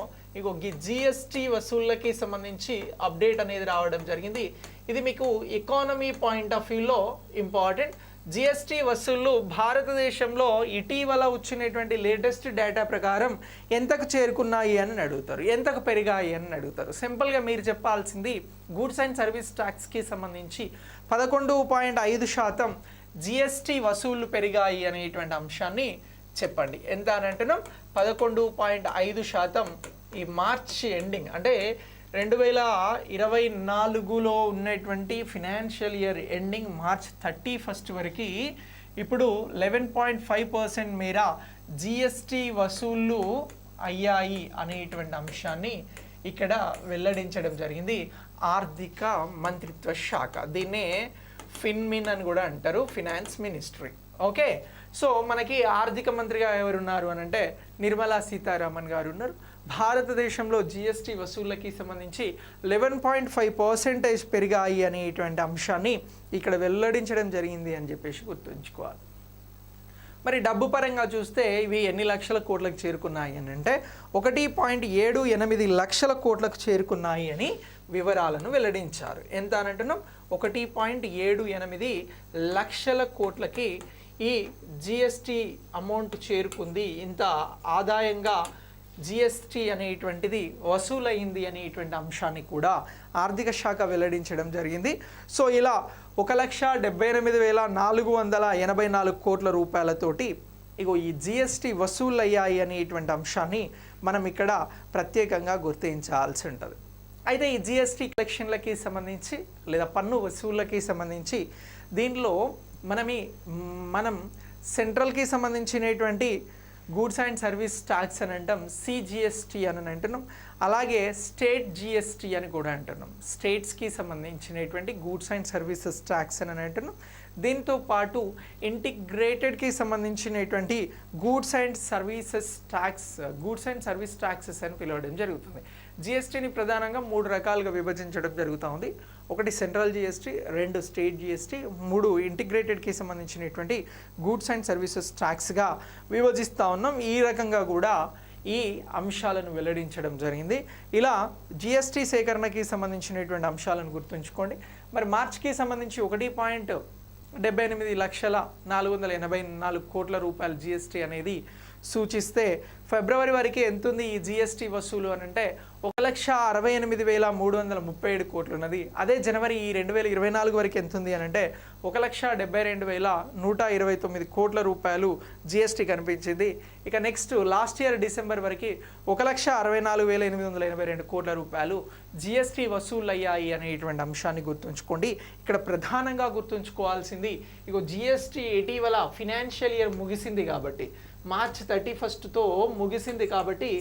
జిఎస్టీ వసూళ్ళకి సంబంధించి అప్డేట్ అనేది రావడం జరిగింది. ఇది మీకు ఎకానమీ పాయింట్ ఆఫ్ వ్యూలో ఇంపార్టెంట్. జిఎస్టీ వసూళ్ళు భారతదేశంలో ఇటీవల వచ్చినటువంటి లేటెస్ట్ డేటా ప్రకారం ఎంతకు చేరుకున్నాయి అని అడుగుతారు, ఎంతకు పెరిగాయి అని అడుగుతారు. సింపుల్గా మీరు చెప్పాల్సింది గూడ్స్ అండ్ సర్వీస్ ట్యాక్స్కి సంబంధించి 11.5% జిఎస్టీ వసూళ్లు పెరిగాయి అనేటువంటి అంశాన్ని చెప్పండి. ఎంత అని అంటున్నాం? 11.5% ఈ మార్చి ఎండింగ్ అంటే 2024లో ఉన్నటువంటి ఫినాన్షియల్ ఇయర్ ఎండింగ్ మార్చ్ 31 వరకు ఇప్పుడు 11.5% మేర జిఎస్టీ వసూళ్ళు అయ్యాయి అనేటువంటి అంశాన్ని ఇక్కడ వెల్లడించడం జరిగింది ఆర్థిక మంత్రిత్వ శాఖ. దీన్నే ఫిన్మిన్ అని కూడా అంటారు, ఫినాన్స్ మినిస్ట్రీ. ఓకే, సో మనకి ఆర్థిక మంత్రిగా ఎవరున్నారు అని అంటే నిర్మలా సీతారామన్ గారు ఉన్నారు. భారతదేశంలో జిఎస్టీ వసూళ్ళకి సంబంధించి 11.5% పెరిగాయి అనేటువంటి అంశాన్ని ఇక్కడ వెల్లడించడం జరిగింది అని చెప్పేసి గుర్తుంచుకోవాలి. మరి డబ్బు పరంగా చూస్తే ఇవి ఎన్ని లక్షల కోట్లకు చేరుకున్నాయి అని అంటే 1.78 లక్షల కోట్లకు చేరుకున్నాయి అని వివరాలను వెల్లడించారు. ఎంత అని అంటున్నాం? 1.78 లక్షల కోట్లకి ఈ జిఎస్టీ అమౌంట్ చేరుకుంది. ఇంత ఆదాయంగా జిఎస్టీ అనేటువంటిది వసూలైంది అనేటువంటి అంశాన్ని కూడా ఆర్థిక శాఖ వెల్లడించడం జరిగింది. సో ఇలా 1,78,484 కోట్ల రూపాయలతోటి ఇగో ఈ జిఎస్టీ వసూలు అయ్యాయి అనేటువంటి అంశాన్ని మనం ఇక్కడ ప్రత్యేకంగా గుర్తించాల్సి ఉంటుంది. అయితే ఈ జిఎస్టీ కలెక్షన్లకి సంబంధించి లేదా పన్ను వసూళ్ళకి సంబంధించి దీనిలో మనం సెంట్రల్కి సంబంధించినటువంటి గూడ్స్ అండ్ సర్వీస్ ట్యాక్స్ అని అంటాం, సిజిఎస్టీ అని అంటున్నాం. అలాగే స్టేట్ జిఎస్టీ అని కూడా అంటున్నాం. స్టేట్స్కి సంబంధించినటువంటి గూడ్స్ అండ్ సర్వీసెస్ ట్యాక్స్ అని అంటున్నాం. దీంతో పాటు ఇంటిగ్రేటెడ్కి సంబంధించినటువంటి గూడ్స్ అండ్ సర్వీసెస్ ట్యాక్సెస్ అని పిలవడం జరుగుతుంది. జిఎస్టీని ప్రధానంగా 3 రకాలుగా విభజించడం జరుగుతూ ఉంది. 1 సెంట్రల్ జిఎస్టీ, 2 స్టేట్ జిఎస్టీ, 3 ఇంటిగ్రేటెడ్కి సంబంధించినటువంటి గూడ్స్ అండ్ సర్వీసెస్ ట్యాక్స్గా విభజిస్తూ ఉన్నాం. ఈ రకంగా కూడా ఈ అంశాలను వెల్లడించడం జరిగింది. ఇలా జిఎస్టీ సేకరణకి సంబంధించినటువంటి అంశాలను గుర్తుంచుకోండి. మరి మార్చికి సంబంధించి 1.78,484 కోట్ల రూపాయల జిఎస్టీ అనేది సూచిస్తే ఫిబ్రవరి వరకు ఎంత ఉంది ఈ జిఎస్టీ వసూలు అని అంటే 1,68,337 కోట్లు ఉన్నది. అదే జనవరి 2024 వరకు ఎంత ఉంది అని అంటే 1,72,129 కోట్ల రూపాయలు జిఎస్టీ కనిపించింది. ఇక నెక్స్ట్ లాస్ట్ ఇయర్ డిసెంబర్ వరకు 1,64,882 కోట్ల రూపాయలు జిఎస్టీ వసూలు అయ్యాయి అనేటువంటి అంశాన్ని గుర్తుంచుకోండి. ఇక్కడ ప్రధానంగా గుర్తుంచుకోవాల్సింది ఇగో జిఎస్టీ ఇటీవల ఫినాన్షియల్ ఇయర్ ముగిసింది కాబట్టి, మార్చ్ 31తో ముగిసింది కాబట్టి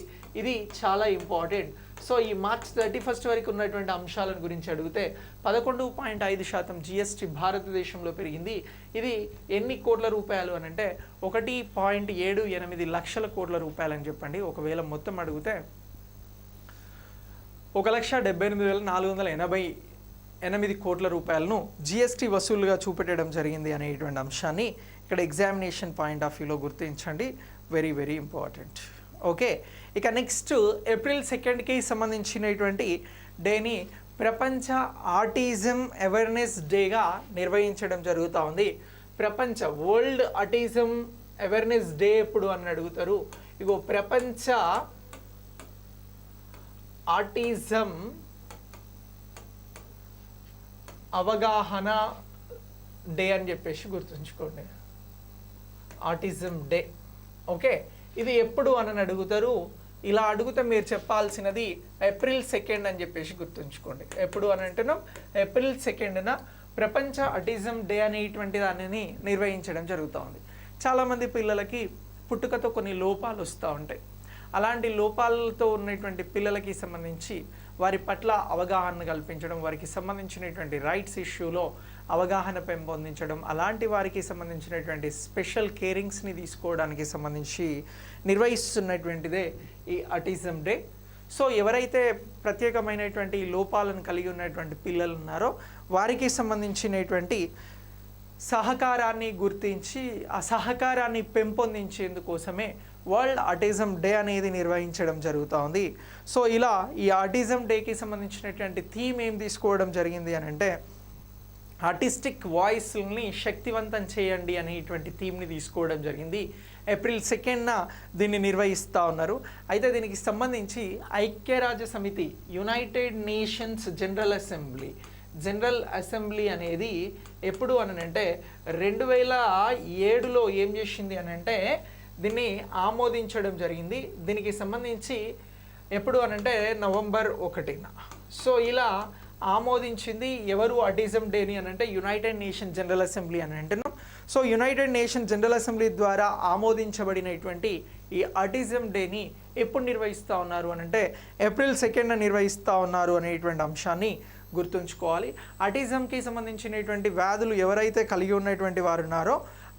ఇది చాలా ఇంపార్టెంట్. సో ఈ మార్చ్ 31 వరకు ఉన్నటువంటి అంశాలను గురించి అడిగితే 11.5% జిఎస్టీ భారతదేశంలో పెరిగింది. ఇది ఎన్ని కోట్ల రూపాయలు అని అంటే 1.78 లక్షల కోట్ల రూపాయలు అని చెప్పండి. ఒకవేళ మొత్తం అడిగితే 1,78,488 కోట్ల రూపాయలను జిఎస్టీ వసూలుగా చూపెట్టడం జరిగింది అనేటువంటి అంశాన్ని ఇక్కడ ఎగ్జామినేషన్ పాయింట్ ఆఫ్ వ్యూలో గుర్తించండి. Very very important. ఓకే, ఇక నెక్స్ట్ ఏప్రిల్ 2కి సంబంధించినటువంటి డేని ప్రపంచ ఆటిజం అవేర్నెస్ డేగా నిర్వహించడం జరుగుతూ ఉంది. ప్రపంచ వరల్డ్ ఆటిజం అవేర్నెస్ డే ఎప్పుడు అని అడుగుతారు. ఇగో ప్రపంచ ఆటిజం అవగాహన డే అని చెప్పేసి గుర్తుంచుకోండి. Autism day. ఓకే, ఇది ఎప్పుడు అని అడుగుతారు. ఇలా అడిగితే మీరు చెప్పాల్సినది ఏప్రిల్ 2 అని చెప్పేసి గుర్తుంచుకోండి. ఎప్పుడు అని అంటున్నాం? ఏప్రిల్ 2న ప్రపంచ ఆటిజం డే అనేటువంటి దానిని నిర్వహించడం జరుగుతూ ఉంది. చాలామంది పిల్లలకి పుట్టుకతో కొన్ని లోపాలు వస్తూ ఉంటాయి. అలాంటి లోపాలతో ఉన్నటువంటి పిల్లలకి సంబంధించి వారి పట్ల అవగాహన కల్పించడం, వారికి సంబంధించినటువంటి రైట్స్ ఇష్యూలో అవగాహన పెంపొందించడం, అలాంటి వారికి సంబంధించినటువంటి స్పెషల్ కేరింగ్స్ని తీసుకోవడానికి సంబంధించి నిర్వహిస్తున్నటువంటిదే ఈ ఆటిజం డే. సో ఎవరైతే ప్రత్యేకమైనటువంటి లోపాలను కలిగి ఉన్నటువంటి పిల్లలు ఉన్నారో వారికి సంబంధించినటువంటి సహకారాన్ని గుర్తించి ఆ సహకారాన్ని పెంపొందించేందుకోసమే వరల్డ్ ఆటిజం డే అనేది నిర్వహించడం జరుగుతూ ఉంది. సో ఇలా ఈ ఆటిజం డేకి సంబంధించినటువంటి థీమ్ ఏం తీసుకోవడం జరిగింది అని అంటే ఆర్టిస్టిక్ వాయిస్ని శక్తివంతం చేయండి అనేటువంటి థీమ్ని తీసుకోవడం జరిగింది. ఏప్రిల్ 2న దీన్ని నిర్వహిస్తూ ఉన్నారు. అయితే దీనికి సంబంధించి ఐక్యరాజ్య సమితి, యునైటెడ్ నేషన్స్ జనరల్ అసెంబ్లీ అనేది ఎప్పుడు అని అంటే 2007లో ఏం చేసింది అని అంటే దీన్ని ఆమోదించడం జరిగింది. దీనికి సంబంధించి ఎప్పుడు అని అంటే నవంబర్ 1న. సో ఇలా ఆమోదించింది ఎవరు ఆటిజం డేని అని అంటే యునైటెడ్ నేషన్ జనరల్ అసెంబ్లీ అని అంటున్నాం. So United nation general assembly ద్వారా ఆమోదించబడినటువంటి ఈ ఆటిజం డేని ఎప్పుడు నిర్వహిస్తూ ఉన్నారు అని అంటే ఏప్రిల్ 2న నిర్వహిస్తూ ఉన్నారు అనేటువంటి అంశాన్ని గుర్తుంచుకోవాలి. ఆటిజంకి సంబంధించినటువంటి వ్యాధులు ఎవరైతే కలిగి ఉన్నటువంటి వారు ఉన్నారో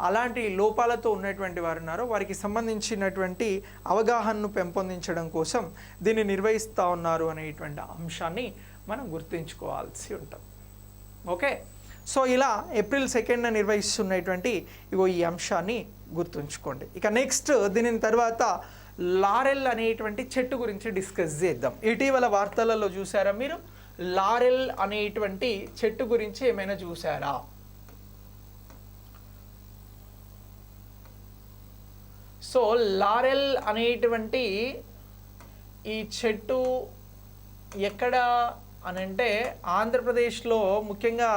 అలాంటి లోపాలతో ఉన్నటువంటి వారు ఉన్నారో వారికి సంబంధించినటువంటి అవగాహనను పెంపొందించడం కోసం దీన్ని నిర్వహిస్తూ ఉన్నారు అనేటువంటి అంశాన్ని మనం గుర్తుంచుకోవాల్సి ఉంటుంది. ఓకే, సో ఇలా April 2న నిర్వహిస్తున్నటువంటి ఈ అంశాన్ని గుర్తుంచుకోండి. ఇక నెక్స్ట్ దీని తర్వాత లారెల్ అనేటువంటి చెట్టు గురించి డిస్కస్ చేద్దాం. ఇటీవల వార్తలలో చూసారా మీరు? లారెల్ అనేటువంటి చెట్టు గురించి ఏమైనా చూసారా? సో లారెల్ అనేటువంటి ఈ చెట్టు ఎక్కడ అనంటే ఆంధ్రప్రదేశ్లో ముఖ్యంగా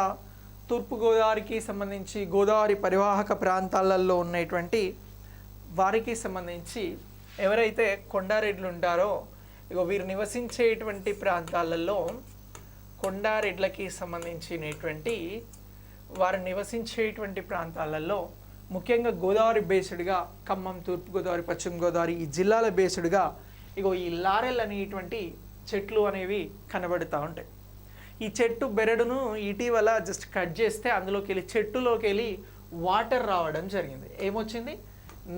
తూర్పుగోదావరికి సంబంధించి గోదావరి పరివాహక ప్రాంతాలలో ఉన్నటువంటి వారికి సంబంధించి ఎవరైతే కొండారెడ్లు ఉంటారో వీరు నివసించేటువంటి ప్రాంతాలలో కొండారెడ్లకి సంబంధించినటువంటి వారు నివసించేటువంటి ప్రాంతాలలో ముఖ్యంగా గోదావరి బేస్డ్గా ఖమ్మం, తూర్పుగోదావరి, పశ్చిమ గోదావరి ఈ జిల్లాల బేస్డ్గా ఈ లారెల్ అనేటువంటి చెట్లు అనేవి కనబడుతూ ఉంటాయి. ఈ చెట్టు బెరడును ఇటీవల జస్ట్ కట్ చేస్తే అందులోకి వెళ్ళి చెట్టులోకి వెళ్ళి వాటర్ రావడం జరిగింది. ఏమొచ్చింది?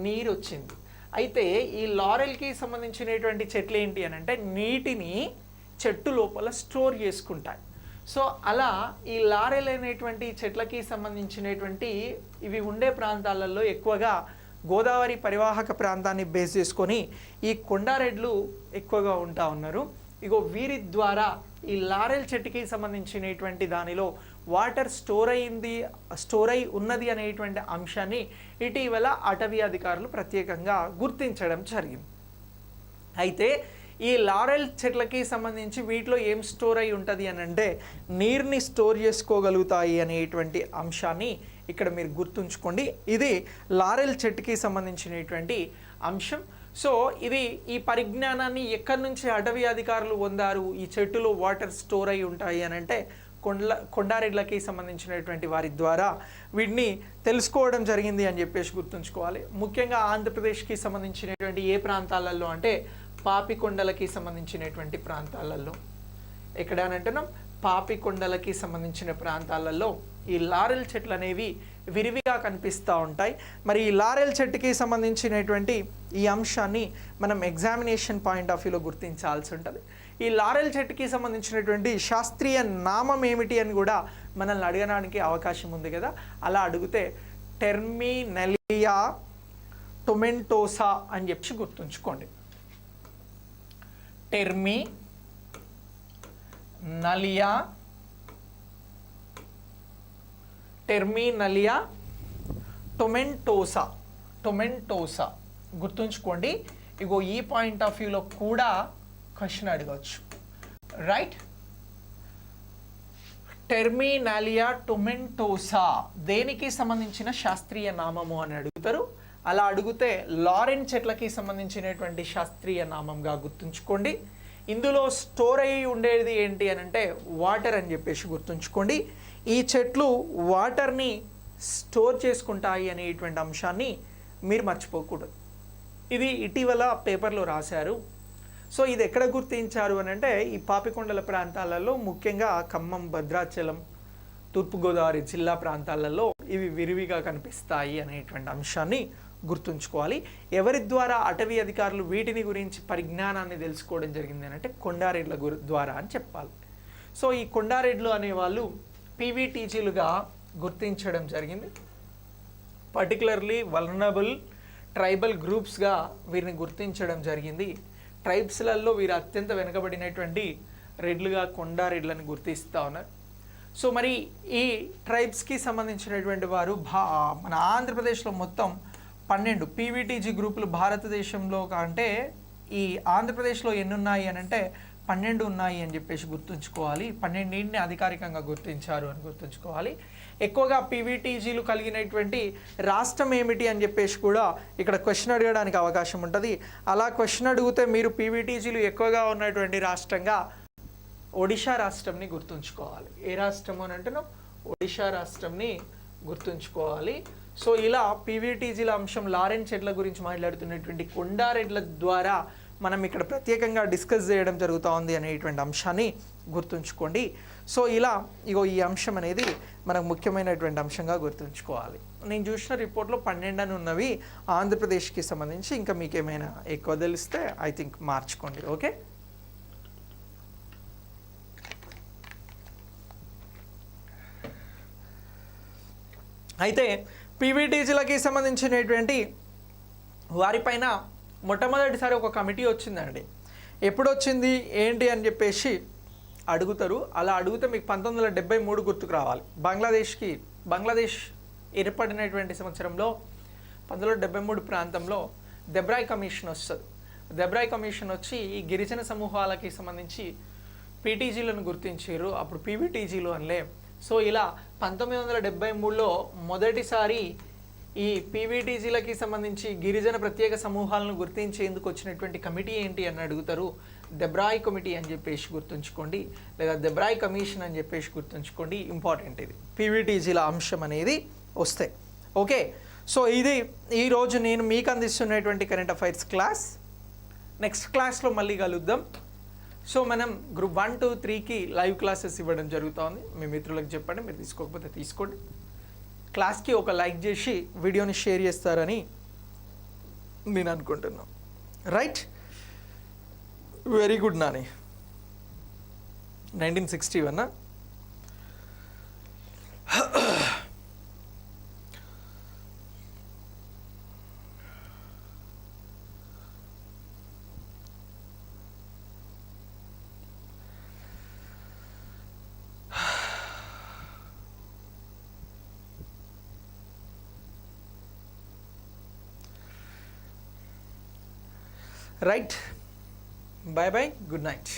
నీరు వచ్చింది. అయితే ఈ లారెల్కి సంబంధించినటువంటి చెట్లు ఏంటి అని అంటే నీటిని చెట్టు లోపల స్టోర్ చేసుకుంటాయి. సో అలా ఈ లారెల్ అనేటువంటి చెట్లకి సంబంధించినటువంటి ఇవి ఉండే ప్రాంతాలలో ఎక్కువగా గోదావరి పరివాహక ప్రాంతాన్ని బేస్ చేసుకొని ఈ కొండారెడ్లు ఎక్కువగా ఉంటా ఉన్నారు. వీరి ద్వారా ఈ లారెల్ చెట్టుకి సంబంధించినటువంటి దానిలో వాటర్ స్టోర్ అయి ఉన్నది అనేటువంటి అంశాన్ని ఇటీవల అటవీ అధికారులు ప్రత్యేకంగా గుర్తించడం జరిగింది. అయితే ఈ లారెల్ చెట్లకి సంబంధించి వీటిలో ఏం స్టోర్ అయి ఉంటుంది అని అంటే నీరుని స్టోర్ చేసుకోగలుగుతాయి అనేటువంటి అంశాన్ని ఇక్కడ మీరు గుర్తుంచుకోండి. ఇది లారెల్ చెట్టుకి సంబంధించినటువంటి అంశం. సో ఇది ఈ పరిజ్ఞానాన్ని ఎక్కడి నుంచి అటవీ అధికారులు పొందారు? ఈ చెట్టులో వాటర్ స్టోర్ అయి ఉంటాయి అని అంటే కొండారెడ్లకి సంబంధించినటువంటి వారి ద్వారా వీటిని తెలుసుకోవడం జరిగింది అని చెప్పేసి గుర్తుంచుకోవాలి. ముఖ్యంగా ఆంధ్రప్రదేశ్కి సంబంధించినటువంటి ఏ ప్రాంతాలలో అంటే పాపికొండలకి సంబంధించినటువంటి ప్రాంతాలలో, ఎక్కడ అని అంటున్నాం పాపికొండలకి సంబంధించిన ప్రాంతాలలో ఈ లారెల్ చెట్లు అనేవి విరివిగా కనిపిస్తూ ఉంటాయి. మరి ఈ లారెల్ చెట్టుకి సంబంధించినటువంటి ఈ అంశాన్ని మనం ఎగ్జామినేషన్ పాయింట్ ఆఫ్ వ్యూలో గుర్తించాల్సి ఉంటుంది. ఈ లారెల్ చెట్టుకి సంబంధించినటువంటి శాస్త్రీయ నామం ఏమిటి అని కూడా మనల్ని అడగడానికి అవకాశం ఉంది కదా. అలా అడిగితే టెర్మినలియా టొమెంటోసా అని చెప్పి గుర్తుంచుకోండి. టెర్మినలియా టొమెంటోసా గుర్తుంచుకోండి. ఈ పాయింట్ ఆఫ్ వ్యూలో కూడా క్వశ్చన్ అడగవచ్చు. రైట్, టెర్మినలియా టొమెంటోసా దేనికి సంబంధించిన శాస్త్రీయ నామము అని అడుగుతారు. అలా అడిగితే లారెన్ చెట్లకి సంబంధించినటువంటి శాస్త్రీయ నామంగా గుర్తుంచుకోండి. ఇందులో స్టోర్ అయ్యి ఉండేది ఏంటి అని అంటే వాటర్ అని చెప్పేసి గుర్తుంచుకోండి. ఈ చెట్లు వాటర్ని స్టోర్ చేసుకుంటాయి అనేటువంటి అంశాన్ని మీరు మర్చిపోకూడదు. ఇది ఇటీవల పేపర్లో రాశారు. సో ఇది ఎక్కడ గుర్తించారు అని అంటే ఈ పాపికొండల ప్రాంతాలలో ముఖ్యంగా ఖమ్మం, భద్రాచలం, తూర్పుగోదావరి జిల్లా ప్రాంతాలలో ఇవి విరివిగా కనిపిస్తాయి అనేటువంటి అంశాన్ని గుర్తుంచుకోవాలి. ఎవరి ద్వారా అటవీ అధికారులు వీటిని గురించి పరిజ్ఞానాన్ని తెలుసుకోవడం జరిగింది అని అంటే కొండారెడ్ల ద్వారా అని చెప్పాలి. సో ఈ కొండారెడ్లు అనేవాళ్ళు పీవీటీజీలుగా గుర్తించడం జరిగింది. పర్టికులర్లీ వల్నరబుల్ ట్రైబల్ గ్రూప్స్గా వీరిని గుర్తించడం జరిగింది. ట్రైబ్స్లలో వీరు అత్యంత వెనుకబడినటువంటి రెడ్లుగా కొండారెడ్లను గుర్తిస్తూ ఉన్నారు. సో మరి ఈ ట్రైబ్స్కి సంబంధించినటువంటి వారు మన ఆంధ్రప్రదేశ్లో మొత్తం 12 పీవీటీజీ గ్రూపులు భారతదేశంలో అంటే ఈ ఆంధ్రప్రదేశ్లో ఎన్ని ఉన్నాయి అని అంటే 12 ఉన్నాయి అని చెప్పేసి గుర్తుంచుకోవాలి. 12ని అధికారికంగా గుర్తించారు అని గుర్తుంచుకోవాలి. ఎక్కువగా పీవీటీజీలు కలిగినటువంటి రాష్ట్రం ఏమిటి అని చెప్పేసి కూడా ఇక్కడ క్వశ్చన్ అడగడానికి అవకాశం ఉంటుంది. అలా క్వశ్చన్ అడిగితే మీరు పీవీటీజీలు ఎక్కువగా ఉన్నటువంటి రాష్ట్రంగా ఒడిషా రాష్ట్రంని గుర్తుంచుకోవాలి. ఏ రాష్ట్రం అని అంటున్నాం? ఒడిషా రాష్ట్రంని గుర్తుంచుకోవాలి. సో ఇలా పీవీటీజీల అంశం లారెన్ చెట్ల గురించి మాట్లాడుతున్నటువంటి కొండారెడ్ల ద్వారా మనం ఇక్కడ ప్రత్యేకంగా డిస్కస్ చేయడం జరుగుతూ ఉంది అనేటువంటి అంశాన్ని గుర్తుంచుకోండి. సో ఇలా ఇగో ఈ అంశం అనేది మనకు ముఖ్యమైనటువంటి అంశంగా గుర్తుంచుకోవాలి. నేను చూసిన రిపోర్ట్లో 12 అని ఉన్నవి ఆంధ్రప్రదేశ్కి సంబంధించి. ఇంకా మీకు ఏమైనా ఎక్కువ తెలిస్తే ఐ థింక్ మార్చుకోండి. ఓకే, అయితే పీవీటీజీలకి సంబంధించినటువంటి వారిపైన మొట్టమొదటిసారి ఒక కమిటీ వచ్చిందండి. ఎప్పుడు వచ్చింది ఏంటి అని చెప్పేసి అడుగుతారు. అలా అడిగితే మీకు 1973 గుర్తుకు రావాలి. బంగ్లాదేశ్ ఏర్పడినటువంటి సంవత్సరంలో 1973 ప్రాంతంలో దెబ్రాయ్ కమిషన్ వస్తుంది. దెబ్రాయ్ కమిషన్ వచ్చి ఈ గిరిజన సమూహాలకి సంబంధించి పీటీజీలను గుర్తించారు. అప్పుడు పీవీటీజీలు అనలే. సో ఇలా 1973లో మొదటిసారి ఈ పీవీటీజీలకి సంబంధించి గిరిజన ప్రత్యేక సమూహాలను గుర్తించేందుకు వచ్చినటువంటి కమిటీ ఏంటి అని అడుగుతారు. దెబ్రాయ్ కమిటీ అని చెప్పేసి గుర్తుంచుకోండి, లేదా దెబ్రాయ్ కమిషన్ అని చెప్పేసి గుర్తుంచుకోండి. ఇంపార్టెంట్ ఇది పీవీటీజీల అంశం అనేది వస్తే. ఓకే, సో ఇది ఈరోజు నేను మీకు అందిస్తున్నటువంటి కరెంట్ అఫైర్స్ క్లాస్. నెక్స్ట్ క్లాస్లో మళ్ళీ కలుద్దాం. సో మనం గ్రూప్ 1, 2, 3కి లైవ్ క్లాసెస్ ఇవ్వడం జరుగుతుంది. మీ మిత్రులకు చెప్పండి, మీరు తీసుకోకపోతే తీసుకోండి. క్లాస్కి ఒక లైక్ చేసి వీడియోని షేర్ చేస్తారని నేను అనుకుంటున్నాను. Right, very good Nani. 1961 right. Bye bye, good night.